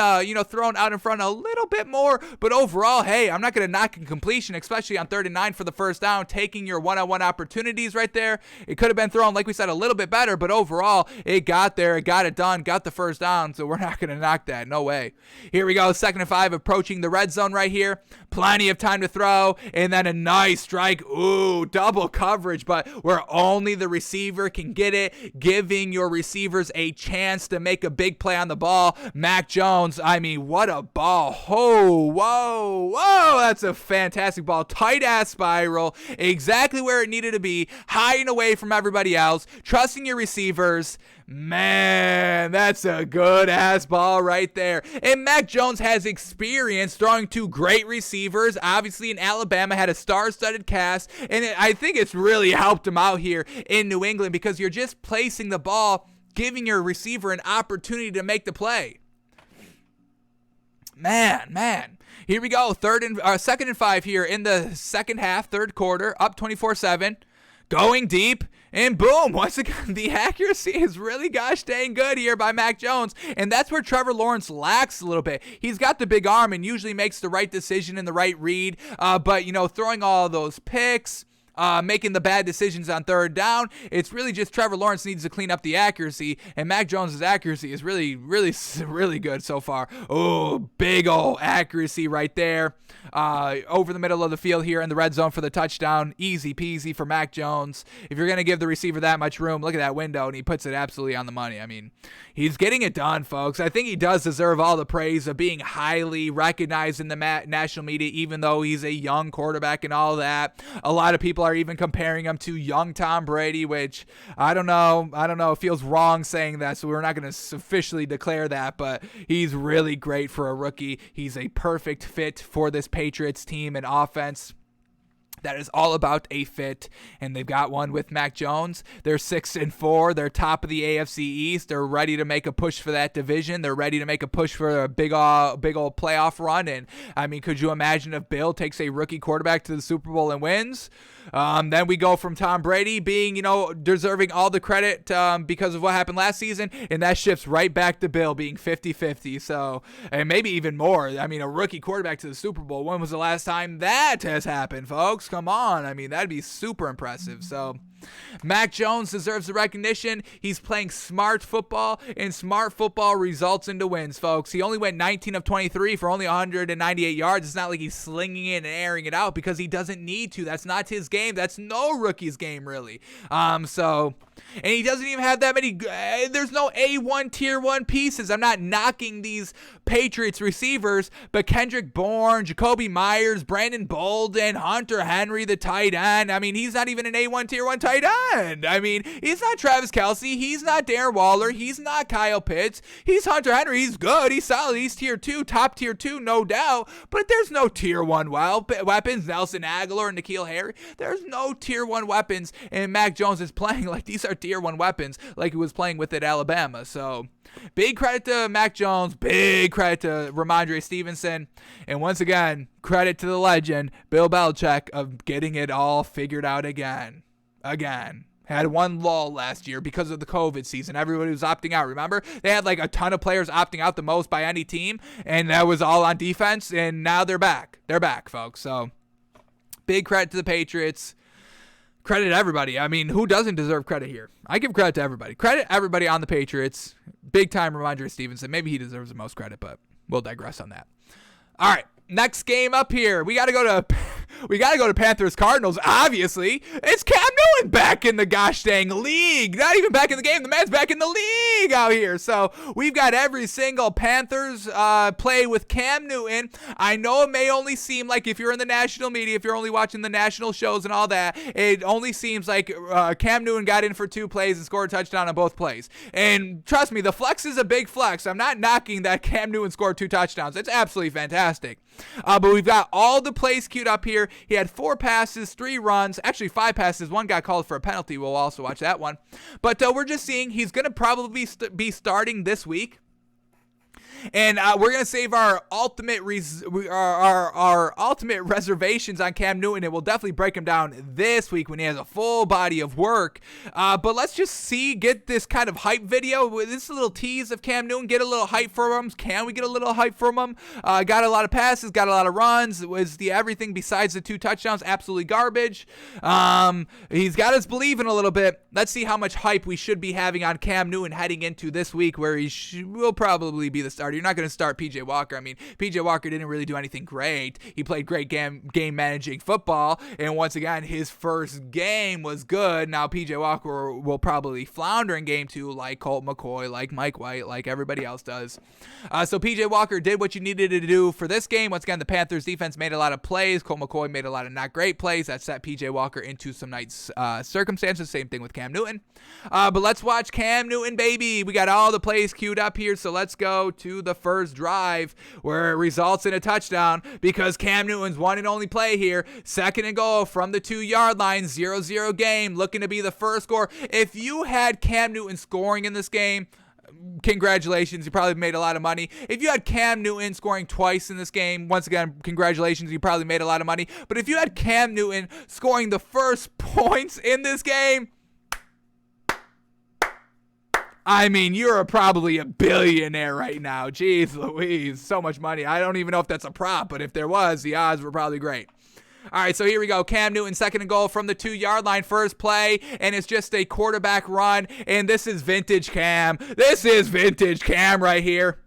thrown out in front a little bit more, but overall, hey, I'm not going to knock a completion, especially on 3rd and 9 for the first down, taking your one-on-one opportunities right there. It could have been thrown, like we said, a little bit better, but overall, it got there, it got it done, got the first down, so we're not going to knock that. No way. Here we go, 2nd and 5, approaching the red zone right here. Plenty of time to throw, and then a nice strike. Ooh, double coverage, but where only the receiver can get it, giving your receivers a chance to make a big play on the ball. Mac Jones, I mean, what a ball. Oh, whoa, that's a fantastic ball. Tight ass spiral, exactly where it needed to be, high and away from everybody else, trusting your receivers. Man, that's a good ass ball right there. And Mac Jones has experience throwing to great receivers. Obviously in Alabama, had a star-studded cast, and I think it's really helped him out here in New England because you're just placing the ball, giving your receiver an opportunity to make the play. Man. Here we go, 2nd and 5 here in the second half, third quarter, up 24-7. Going deep, And boom, once again, the accuracy is really gosh dang good here by Mac Jones. And that's where Trevor Lawrence lacks a little bit. He's got the big arm and usually makes the right decision and the right read. But, throwing all those picks, making the bad decisions on third down, it's really just Trevor Lawrence needs to clean up the accuracy, and Mac Jones' accuracy is really, really, really good so far. Oh, big ol' accuracy right there. Over the middle of the field here in the red zone for the touchdown. Easy peasy for Mac Jones. If you're going to give the receiver that much room, look at that window, and he puts it absolutely on the money. I mean, he's getting it done, folks. I think he does deserve all the praise of being highly recognized in the national media, even though he's a young quarterback and all that. A lot of people are even comparing him to young Tom Brady, which I don't know. It feels wrong saying that, so we're not going to officially declare that, but he's really great for a rookie. He's a perfect fit for this Patriots team and offense that is all about a fit, and they've got one with Mac Jones. They're 6-4. They're top of the AFC East. They're ready to make a push for that division. They're ready to make a push for a big old playoff run. And I mean, could you imagine if Bill takes a rookie quarterback to the Super Bowl and wins? Then we go from Tom Brady being, deserving all the credit because of what happened last season, and that shifts right back to Bill being 50-50. So, and maybe even more. I mean, a rookie quarterback to the Super Bowl. When was the last time that has happened, folks? Come on. I mean, that'd be super impressive. So, Mac Jones deserves the recognition. He's playing smart football, and smart football results into wins, folks. He only went 19 of 23 for only 198 yards. It's not like he's slinging it and airing it out because he doesn't need to. That's not his game. That's no rookie's game, really. And he doesn't even have that many. There's no A1 tier 1 pieces. I'm not knocking these Patriots receivers, but Kendrick Bourne, Jacoby Myers, Brandon Bolden, Hunter Henry, the tight end. I mean, he's not even an A1 tier 1 tight end. I mean, he's not Travis Kelce. He's not Darren Waller. He's not Kyle Pitts. He's Hunter Henry. He's good. He's solid. He's tier 2, top tier 2, no doubt. But there's no tier 1 weapons. Nelson Aguilar and N'Keal Harry. There's no tier 1 weapons. And Mac Jones is playing like these are tier 1 weapons like he was playing with at Alabama. So big credit to Mac Jones. Big credit to Ramon Dre Stevenson. And once again, credit to the legend, Bill Belichick, of getting it all figured out again. Had one lull last year because of the COVID season. Everybody was opting out. Remember? They had like a ton of players opting out, the most by any team, and that was all on defense, and now they're back. They're back, folks. So big credit to the Patriots. Credit to everybody. I mean, who doesn't deserve credit here? I give credit to everybody. Credit everybody on the Patriots. Big time Ramon Dre Stevenson. Maybe he deserves the most credit, but we'll digress on that. All right. Next game up here. We got to go to Panthers Cardinals, obviously. It's Cam Newton back in the gosh dang league. Not even back in the game. The man's back in the league out here. So we've got every single Panthers play with Cam Newton. I know it may only seem like, if you're in the national media, if you're only watching the national shows and all that, it only seems like Cam Newton got in for 2 plays and scored a touchdown on both plays. And trust me, the flex is a big flex. I'm not knocking that Cam Newton scored 2 touchdowns. It's absolutely fantastic. But we've got all the plays queued up here. He had 4 passes, 3 runs, actually 5 passes. 1 got called for a penalty. We'll also watch that one. But we're just seeing he's going to probably be starting this week. And we're going to save our ultimate reservations on Cam Newton, and we'll definitely break him down this week when he has a full body of work. But let's just get this kind of hype video. This is a little tease of Cam Newton. Get a little hype from him. Can we get a little hype from him? Got a lot of passes, got a lot of runs. Was the everything besides the 2 touchdowns absolutely garbage? He's got us believing a little bit. Let's see how much hype we should be having on Cam Newton heading into this week, where he will probably be the starter. You're not going to start PJ Walker. I mean, PJ Walker didn't really do anything great. He played great game managing football, and once again, his first game was good. Now PJ Walker will probably flounder in game 2, like Colt McCoy, like Mike White, like everybody else does. So PJ Walker did what you needed to do for this game. Once again, the Panthers defense made a lot of plays. Colt McCoy made a lot of not great plays that set PJ Walker into some nice circumstances. Same thing with Cam Newton. But let's watch Cam Newton, baby. We got all the plays queued up here, so let's go to the first drive where it results in a touchdown, because Cam Newton's one and only play here. 2nd and goal from the 2-yard line, 0-0 game, looking to be the first score. If you had Cam Newton scoring in this game, congratulations, you probably made a lot of money. If you had Cam Newton scoring twice in this game, once again, congratulations, you probably made a lot of money. But if you had Cam Newton scoring the first points in this game, I mean, you're probably a billionaire right now. Jeez Louise, so much money. I don't even know if that's a prop, but if there was, the odds were probably great. All right, so here we go. Cam Newton, 2nd and goal from the 2-yard line, first play, and it's just a quarterback run, and this is vintage Cam. This is vintage Cam right here.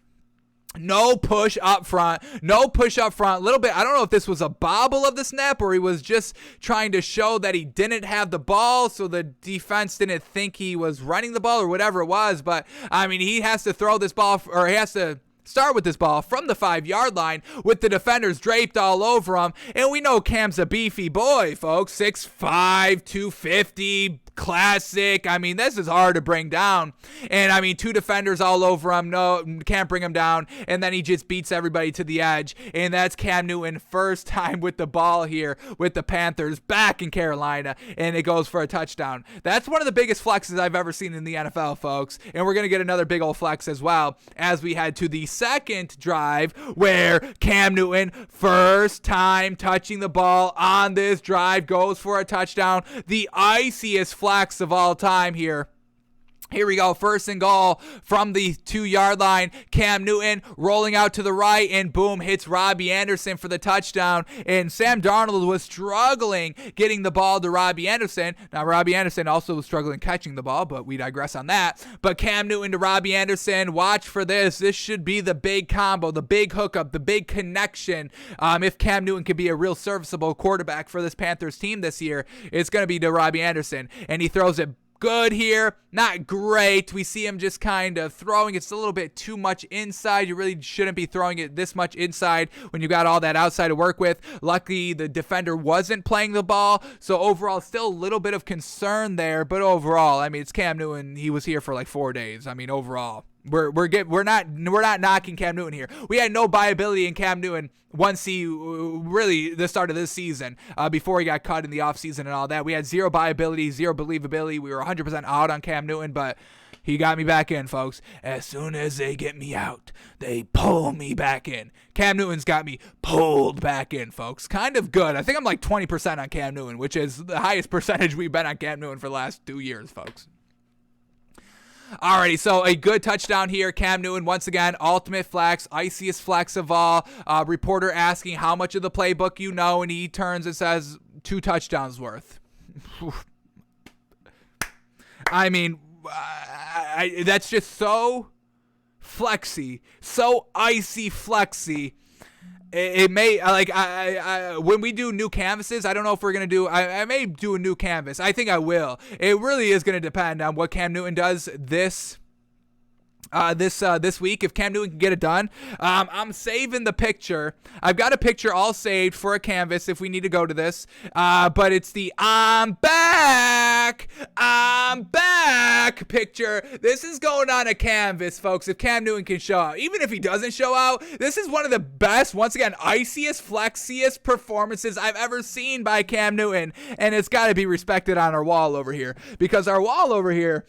No push up front. No push up front. A little bit, I don't know if this was a bobble of the snap or he was just trying to show that he didn't have the ball, so the defense didn't think he was running the ball or whatever it was. But, I mean, he has to throw this ball, or he has to start with this ball from the 5-yard line with the defenders draped all over him. And we know Cam's a beefy boy, folks. 6'5", 250, classic. I mean, this is hard to bring down. And, I mean, 2 defenders all over him. No, can't bring him down. And then he just beats everybody to the edge. And that's Cam Newton, first time with the ball here with the Panthers back in Carolina. And it goes for a touchdown. That's one of the biggest flexes I've ever seen in the NFL, folks. And we're going to get another big old flex as well as we head to the second drive where Cam Newton, first time touching the ball on this drive, goes for a touchdown. The iciest flex of all time here. Here we go, 1st and goal from the 2-yard line. Cam Newton rolling out to the right, and boom, hits Robbie Anderson for the touchdown. And Sam Darnold was struggling getting the ball to Robbie Anderson. Now, Robbie Anderson also was struggling catching the ball, but we digress on that. But Cam Newton to Robbie Anderson, watch for this. This should be the big combo, the big hookup, the big connection. If Cam Newton could be a real serviceable quarterback for this Panthers team this year, it's going to be to Robbie Anderson. And he throws it good here, not great. We see him just kind of throwing. It's a little bit too much inside. You really shouldn't be throwing it this much inside when you got all that outside to work with. Luckily, the defender wasn't playing the ball, so overall, still a little bit of concern there. But overall, I mean, it's Cam Newton. He was here for like 4 days. I mean, overall, we're not knocking Cam Newton here. We had no viability in Cam Newton once he really the start of this season, before he got cut in the offseason and all that. We had zero viability, zero believability. We were 100% out on Cam Newton, but he got me back in, folks. As soon as they get me out, they pull me back in. Cam Newton's got me pulled back in, folks. Kind of good. I think I'm like 20% on Cam Newton, which is the highest percentage we've been on Cam Newton for the last 2 years, folks. Alrighty, so a good touchdown here. Cam Newton, once again, ultimate flex, iciest flex of all. Reporter asking how much of the playbook you know, and he turns and says 2 touchdowns worth. I mean, that's just so flexy, so icy flexy. It may, like, when we do new canvases, I don't know if we're going to do, I may do a new canvas. I think I will. It really is going to depend on what Cam Newton does this week. If Cam Newton can get it done, I'm saving the picture. I've got a picture all saved for a canvas if we need to go to this, but it's the I'm back picture. This is going on a canvas, folks, if Cam Newton can show out. Even if he doesn't show out, this is one of the best, once again, iciest, flexiest performances I've ever seen by Cam Newton, and it's got to be respected on our wall over here, because our wall over here,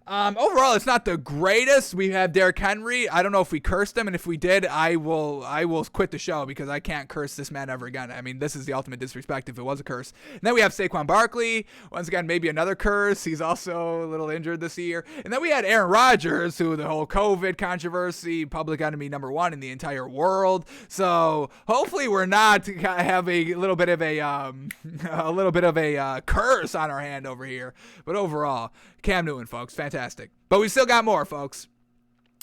overall, it's not the greatest. We have Derrick Henry. I don't know if we cursed him, and if we did, I will quit the show because I can't curse this man ever again. I mean, this is the ultimate disrespect if it was a curse. And then we have Saquon Barkley. Once again, maybe another curse. He's also a little injured this year. And then we had Aaron Rodgers, who the whole COVID controversy, public enemy #1 in the entire world. So hopefully we're not have a little bit of a curse on our hand over here. But overall, Cam Newton, folks, fantastic. But we still got more, folks.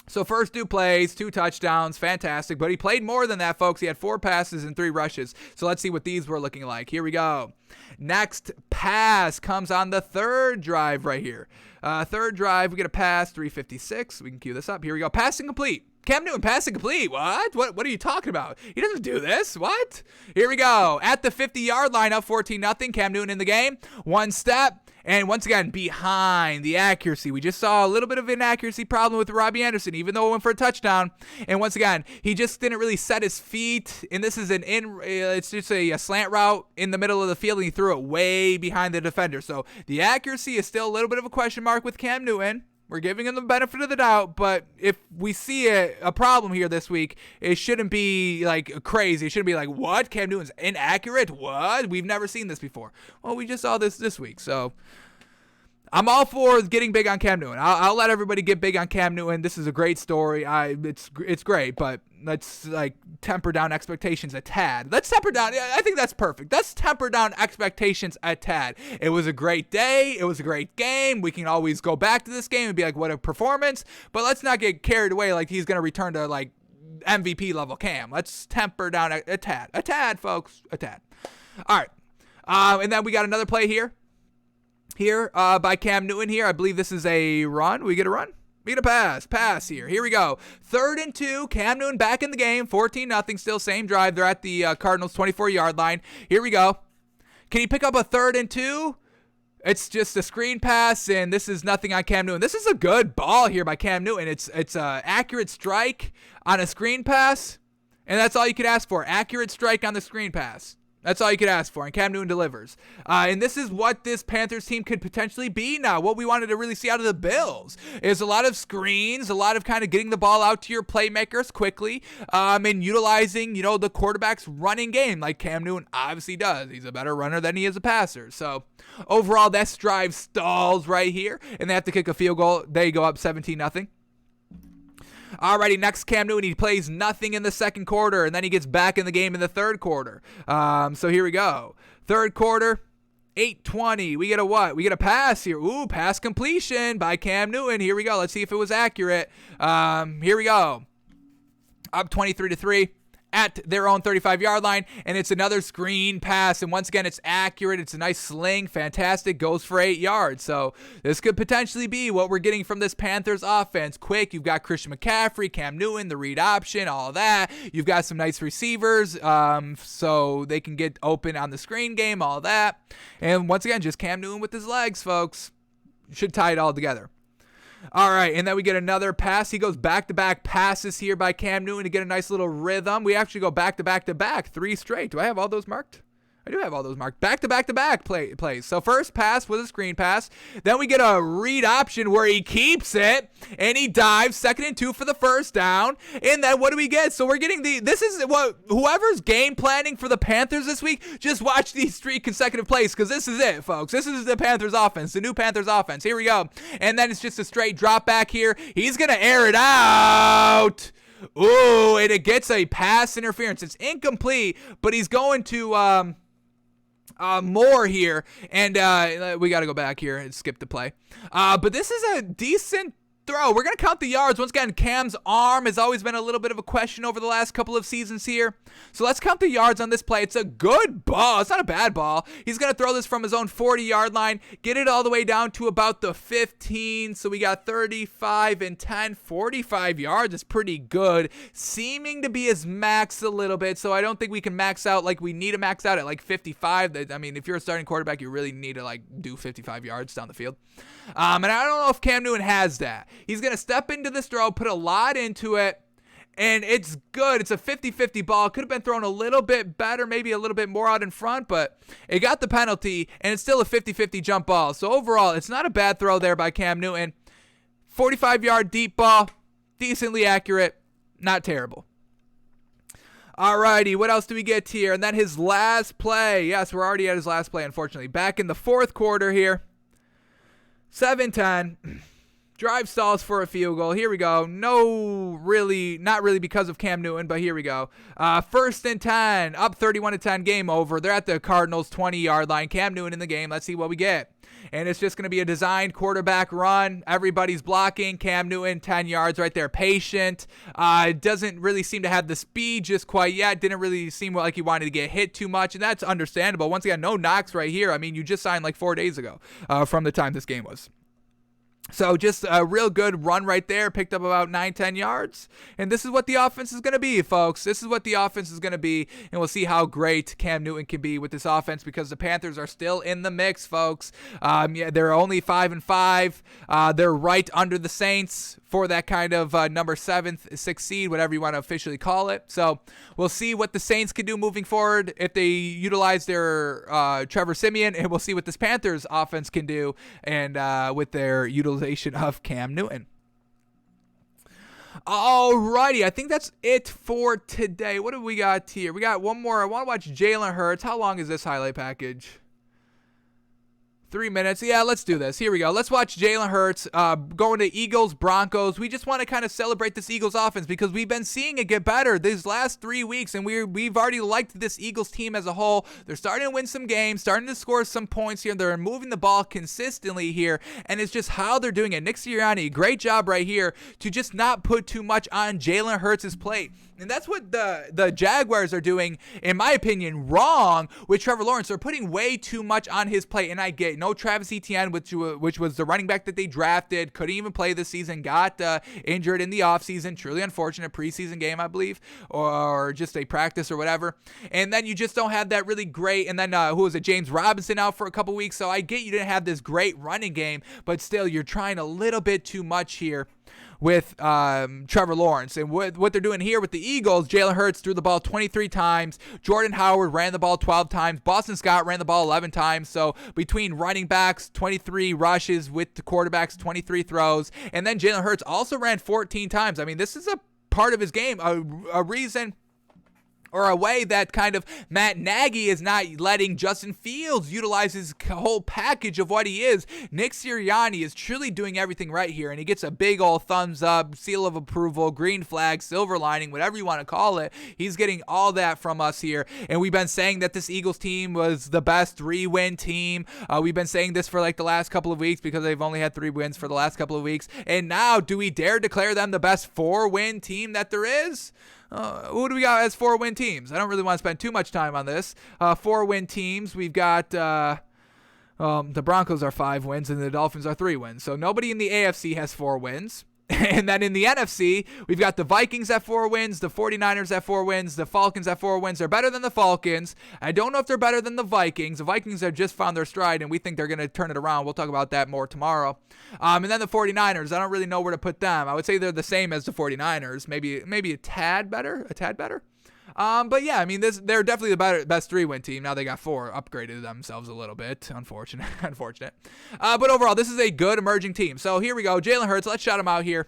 So first 2 plays, 2 touchdowns, fantastic. But he played more than that, folks. He had 4 passes and 3 rushes. So let's see what these were looking like. Here we go. Next pass comes on the 3rd drive right here. 3rd drive, we get a pass, 356. We can cue this up. Here we go. Passing complete. Cam Newton passing complete. What are you talking about? He doesn't do this. What? Here we go. At the 50-yard line, up 14-0. Cam Newton in the game. 1 step. And once again, behind the accuracy. We just saw a little bit of an accuracy problem with Robbie Anderson, even though it went for a touchdown. And once again, he just didn't really set his feet. And this is it's just a slant route in the middle of the field, and he threw it way behind the defender. So the accuracy is still a little bit of a question mark with Cam Newton. We're giving him the benefit of the doubt, but if we see a problem here this week, it shouldn't be like crazy. It shouldn't be like, what? Cam Newton's inaccurate? What? We've never seen this before. Well, we just saw this week, so I'm all for getting big on Cam Newton. I'll let everybody get big on Cam Newton. This is a great story. It's great, but let's like temper down expectations a tad. Let's temper down. I think that's perfect. Let's temper down expectations a tad. It was a great day. It was a great game. We can always go back to this game and be like, what a performance. But let's not get carried away like he's gonna return to like MVP level Cam. Let's temper down a tad, folks, a tad. All right, and then we got another play here by Cam Newton here. I believe this is a run. We get a run? We get a pass here. Here we go. 3rd and 2. Cam Newton back in the game. 14-0. Still same drive. They're at the Cardinals 24-yard line. Here we go. Can he pick up a 3rd and 2? It's just a screen pass, and this is nothing on Cam Newton. This is a good ball here by Cam Newton. It's an accurate strike on a screen pass, and that's all you could ask for. Accurate strike on the screen pass. That's all you could ask for, and Cam Newton delivers. And this is what this Panthers team could potentially be now. What we wanted to really see out of the Bills is a lot of screens, a lot of kind of getting the ball out to your playmakers quickly, and utilizing, the quarterback's running game like Cam Newton obviously does. He's a better runner than he is a passer. So overall, that drive stalls right here, and they have to kick a field goal. They go up 17-0. Alrighty, next Cam Newton, he plays nothing in the second quarter, and then he gets back in the game in the third quarter. So here we go. Third quarter, 8:20. We get a what? We get a pass here. Ooh, pass completion by Cam Newton. Here we go. Let's see if it was accurate. Here we go. Up 23-3. At their own 35-yard line, and it's another screen pass, and once again, it's accurate. It's a nice sling, fantastic, goes for 8 yards. So this could potentially be what we're getting from this Panthers offense. Quick, you've got Christian McCaffrey, Cam Newton, the read option, all that. You've got some nice receivers, so they can get open on the screen game, all that. And once again, just Cam Newton with his legs, folks. Should tie it all together. All right, and then we get another pass. He goes back-to-back passes here by Cam Newton to get a nice little rhythm. We actually go back-to-back-to-back, 3 straight. Do I have all those marked? I do have all those marked. Back-to-back-to-back plays. So first pass was a screen pass. Then we get a read option where he keeps it, and he dives 2nd and 2 for the first down. And then what do we get? So we're getting this is what whoever's game planning for the Panthers this week, just watch these 3 consecutive plays because this is it, folks. This is the Panthers offense, the new Panthers offense. Here we go. And then it's just a straight drop back here. He's going to air it out. Ooh, and it gets a pass interference. It's incomplete, but he's going to more here, and we got to go back here and skip the play. But this is a decent throw. We're going to count the yards. Once again, Cam's arm has always been a little bit of a question over the last couple of seasons here. So let's count the yards on this play. It's a good ball. It's not a bad ball. He's going to throw this from his own 40-yard line, get it all the way down to about the 15. So we got 35 and 10, 45 yards. It's pretty good. Seeming to be his max a little bit. So I don't think we can max out like we need to max out at like 55. I mean, if you're a starting quarterback, you really need to like do 55 yards down the field. And I don't know if Cam Newton has that. He's going to step into this throw, put a lot into it, and it's good. It's a 50-50 ball. Could have been thrown a little bit better, maybe a little bit more out in front, but it got the penalty, and it's still a 50-50 jump ball. So overall, it's not a bad throw there by Cam Newton. 45-yard deep ball, decently accurate, not terrible. Alrighty, what else do we get here? And then his last play. Yes, we're already at his last play, unfortunately. Back in the fourth quarter here. 7-10. Drive stalls for a field goal. Here we go. Not really because of Cam Newton, but here we go. 1st and 10. Up 31-10. Game over. They're at the Cardinals 20-yard line. Cam Newton in the game. Let's see what we get. And it's just going to be a designed quarterback run. Everybody's blocking. Cam Newton, 10 yards right there. Patient. Doesn't really seem to have the speed just quite yet. Didn't really seem like he wanted to get hit too much, and that's understandable. Once again, no knocks right here. I mean, you just signed like 4 days ago from the time this game was. So just a real good run right there. Picked up about 9-10 yards. And this is what the offense is going to be, folks. This is what the offense is going to be. And we'll see how great Cam Newton can be with this offense because the Panthers are still in the mix, folks. They're only 5-5. They're right under the Saints for that kind of number 7th, 6th seed, whatever you want to officially call it. So we'll see what the Saints can do moving forward if they utilize their Trevor Simeon. And we'll see what this Panthers offense can do and with their utilization of Cam Newton. Alrighty, I think that's it for today. What do we got here? We got one more. I want to watch Jalen Hurts. How long is this highlight package? 3 minutes. Yeah, let's do this. Here we go. Let's watch Jalen Hurts going to Eagles, Broncos. We just want to kind of celebrate this Eagles offense because we've been seeing it get better these last 3 weeks, and we've already liked this Eagles team as a whole. They're starting to win some games, starting to score some points here. They're moving the ball consistently here, and it's just how they're doing it. Nick Sirianni, great job right here to just not put too much on Jalen Hurts' plate. And that's what the Jaguars are doing, in my opinion, wrong with Trevor Lawrence. They're putting way too much on his plate, and I get no Travis Etienne, which was the running back that they drafted, couldn't even play this season, got injured in the offseason, truly unfortunate preseason game, I believe, or just a practice or whatever. And then you just don't have that really great, and then who was it, James Robinson out for a couple weeks, so I get you didn't have this great running game, but still, you're trying a little bit too much here with Trevor Lawrence. And what they're doing here with the Eagles, Jalen Hurts threw the ball 23 times. Jordan Howard ran the ball 12 times. Boston Scott ran the ball 11 times. So between running backs, 23 rushes, with the quarterbacks, 23 throws. And then Jalen Hurts also ran 14 times. I mean, this is a part of his game, a reason or a way that kind of Matt Nagy is not letting Justin Fields utilize his whole package of what he is. Nick Sirianni is truly doing everything right here, and he gets a big old thumbs up, seal of approval, green flag, silver lining, whatever you want to call it. He's getting all that from us here, and we've been saying that this Eagles team was the best 3-win team. We've been saying this for like the last couple of weeks because they've only had 3 wins for the last couple of weeks, and now do we dare declare them the best 4-win team that there is? Who do we got as 4-win teams? I don't really want to spend too much time on this. 4-win teams. We've got the Broncos are 5 wins and the Dolphins are 3 wins. So nobody in the AFC has 4 wins. And then in the NFC, we've got the Vikings at 4 wins, the 49ers at 4 wins, the Falcons at 4 wins. They're better than the Falcons. I don't know if they're better than the Vikings. The Vikings have just found their stride, and we think they're going to turn it around. We'll talk about that more tomorrow. And then the 49ers, I don't really know where to put them. I would say they're the same as the 49ers, maybe a tad better. But yeah, I mean, they're definitely the best 3-win team. Now they got 4, upgraded themselves a little bit. Unfortunate. But overall, this is a good emerging team. So here we go. Jalen Hurts, let's shout him out here.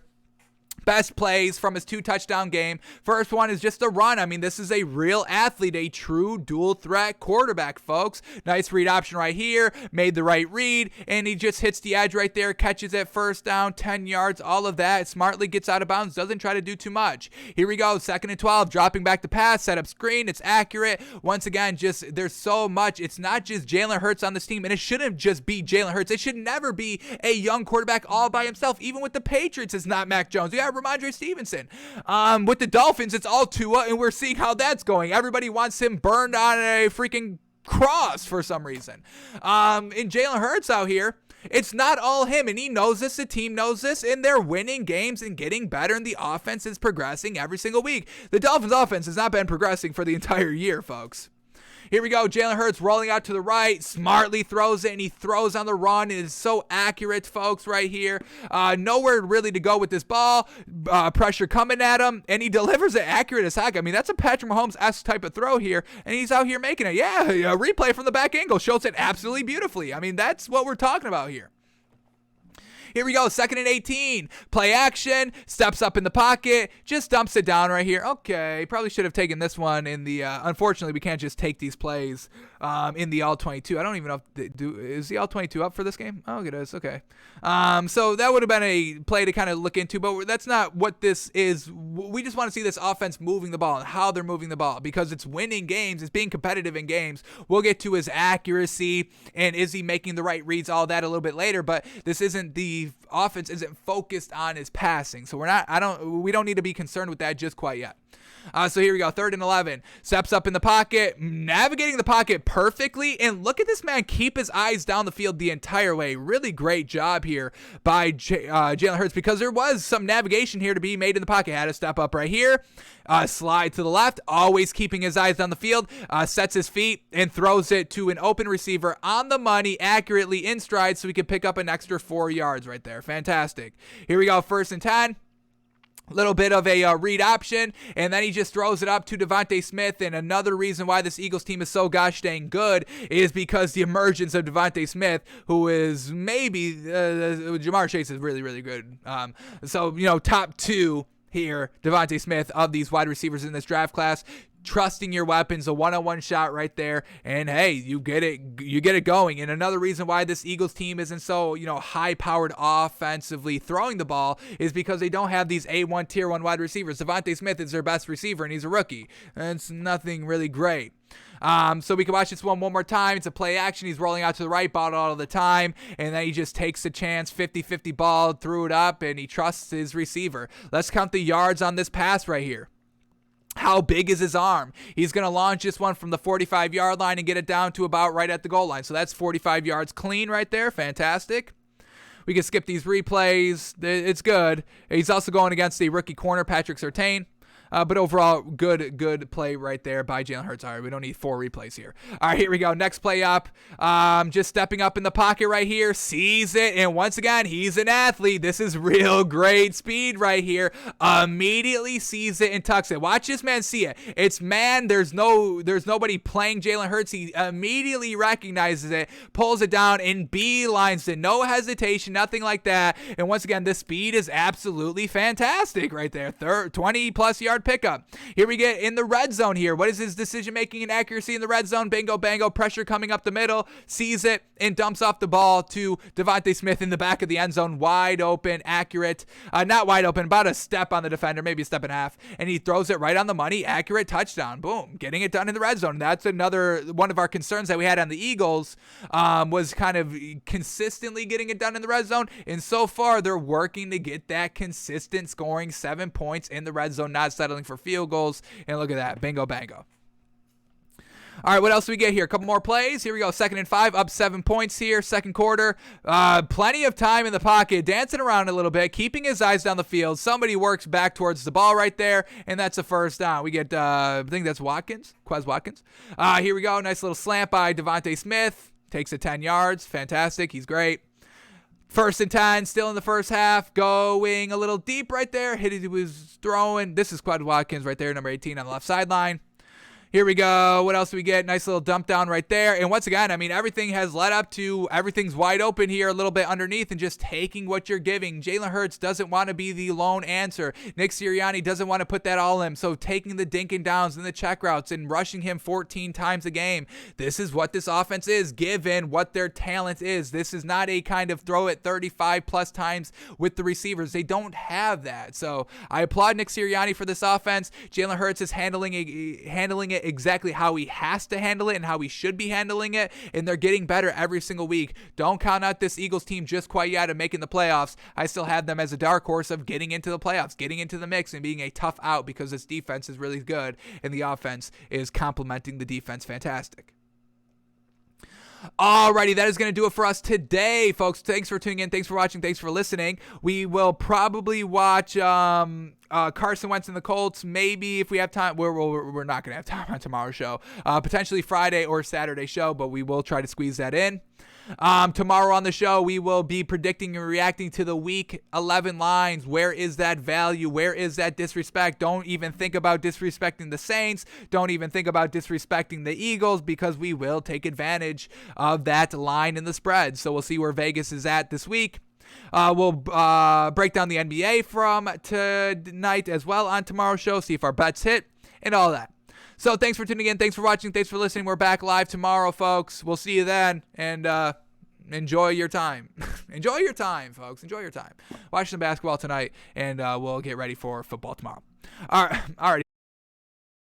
Best plays from his 2-touchdown game. First one is just a run. I mean, this is a real athlete, a true dual threat quarterback, folks. Nice read option right here. Made the right read, and he just hits the edge right there, catches it, first down, 10 yards, all of that. Smartly gets out of bounds, doesn't try to do too much. Here we go, 2nd and 12, dropping back the pass, set up screen. It's accurate. Once again, just there's so much. It's not just Jalen Hurts on this team, and it shouldn't just be Jalen Hurts. It should never be a young quarterback all by himself. Even with the Patriots, it's not Mac Jones. Yeah, Ramon Dre Stevenson. With the Dolphins, it's all Tua, and we're seeing how that's going. Everybody wants him burned on a freaking cross for some reason. In Jalen Hurts out here, it's not all him, and he knows this, the team knows this, and they're winning games and getting better, and the offense is progressing every single week. The Dolphins' offense has not been progressing for the entire year, folks. Here we go. Jalen Hurts rolling out to the right, smartly throws it, and he throws on the run. It is so accurate, folks, right here. Nowhere really to go with this ball. Pressure coming at him, and he delivers it accurate as heck. I mean, that's a Patrick Mahomes-esque type of throw here, and he's out here making it. Yeah, a replay from the back angle shows it absolutely beautifully. I mean, that's what we're talking about here. Here we go, 2nd and 18. Play action, steps up in the pocket, just dumps it down right here. Okay, probably should have taken this one in the, unfortunately, we can't just take these plays in the All-22. I don't even know if is the All-22 up for this game? Oh, it is, okay. So that would have been a play to kind of look into, but that's not what this is. We just want to see this offense moving the ball and how they're moving the ball because it's winning games, it's being competitive in games. We'll get to his accuracy and is he making the right reads, all that a little bit later, but this isn't the offense isn't focused on his passing. So we don't need to be concerned with that just quite yet. So here we go, 3rd and 11. Steps up in the pocket, navigating the pocket perfectly, and look at this man keep his eyes down the field the entire way. Really great job here by Jalen Hurts because there was some navigation here to be made in the pocket. Had to step up right here, slide to the left, always keeping his eyes down the field, sets his feet and throws it to an open receiver on the money, accurately in stride, so he can pick up an extra 4 yards right there. Fantastic. Here we go, 1st and 10. Little bit of a read option, and then he just throws it up to Devontae Smith. And another reason why this Eagles team is so gosh dang good is because the emergence of Devontae Smith, who is maybe Jamar Chase is really, really good. So, top 2 here, Devontae Smith of these wide receivers in this draft class. trusting your weapons, a one-on-one shot right there, and hey, you get it going. And another reason why this Eagles team isn't so, high-powered offensively throwing the ball is because they don't have these A1 tier 1 wide receivers. Devontae Smith is their best receiver, and he's a rookie. And it's nothing really great. So we can watch this one more time. It's a play action. He's rolling out to the right, ball all the time, and then he just takes a chance, 50-50 ball, threw it up, and he trusts his receiver. Let's count the yards on this pass right here. How big is his arm? He's going to launch this one from the 45-yard line and get it down to about right at the goal line. So that's 45 yards clean right there. Fantastic. We can skip these replays. It's good. He's also going against the rookie corner, Patrick Surtain. But overall, good play right there by Jalen Hurts. All right, we don't need 4 replays here. All right, here we go. Next play up. Just stepping up in the pocket right here. Sees it, and once again, he's an athlete. This is real great speed right here. Immediately sees it and tucks it. Watch this man see it. It's man. There's nobody playing Jalen Hurts. He immediately recognizes it, pulls it down, and beelines it. No hesitation, nothing like that. And once again, the speed is absolutely fantastic right there. 20-plus yard pickup. Here we get in the red zone here. What is his decision making and accuracy in the red zone? Bingo bango, pressure coming up the middle, sees it and dumps off the ball to Devontae Smith in the back of the end zone, wide open, accurate, not wide open, about a step on the defender, maybe a step and a half, and he throws it right on the money, accurate touchdown. Boom, getting it done in the red zone. That's another one of our concerns that we had on the Eagles, was kind of consistently getting it done in the red zone, and so far they're working to get that consistent scoring, 7 points in the red zone, not settling for field goals. And look at that, bingo bango. All right, what else do we get here? A couple more plays. Here we go. 2nd and 5, up 7 points here. Second quarter. Plenty of time in the pocket, dancing around a little bit, keeping his eyes down the field. Somebody works back towards the ball right there, and that's a first down. We get, I think that's Quez Watkins. Here we go. Nice little slant by Devontae Smith. Takes it 10 yards. Fantastic. He's great. 1st and 10, still in the first half, going a little deep right there. He was throwing. This is Quez Watkins right there, number 18 on the left sideline. Here we go. What else do we get? Nice little dump down right there. And once again, I mean, everything has led up to everything's wide open here a little bit underneath and just taking what you're giving. Jalen Hurts doesn't want to be the lone answer. Nick Sirianni doesn't want to put that all in. So taking the dink and downs and the check routes and rushing him 14 times a game. This is what this offense is, given what their talent is. This is not a kind of throw it 35 plus times with the receivers. They don't have that. So I applaud Nick Sirianni for this offense. Jalen Hurts is handling it exactly how he has to handle it and how he should be handling it, and they're getting better every single week. Don't count out this Eagles team just quite yet of making the playoffs. I still have them as a dark horse of getting into the playoffs, getting into the mix, and being a tough out because this defense is really good and the offense is complementing the defense fantastic. Alrighty, that is going to do it for us today, folks. Thanks for tuning in. Thanks for watching. Thanks for listening. We will probably watch Carson Wentz and the Colts. Maybe if we have time. We're not going to have time on tomorrow's show. Potentially Friday or Saturday show, but we will try to squeeze that in. Tomorrow on the show, we will be predicting and reacting to the Week 11 lines. Where is that value? Where is that disrespect? Don't even think about disrespecting the Saints. Don't even think about disrespecting the Eagles, because we will take advantage of that line in the spread. So we'll see where Vegas is at this week. We'll break down the NBA from tonight as well on tomorrow's show, see if our bets hit and all that. So thanks for tuning in. Thanks for watching. Thanks for listening. We're back live tomorrow, folks. We'll see you then. And enjoy your time. Enjoy your time, folks. Enjoy your time. Watch some basketball tonight, and we'll get ready for football tomorrow. All right.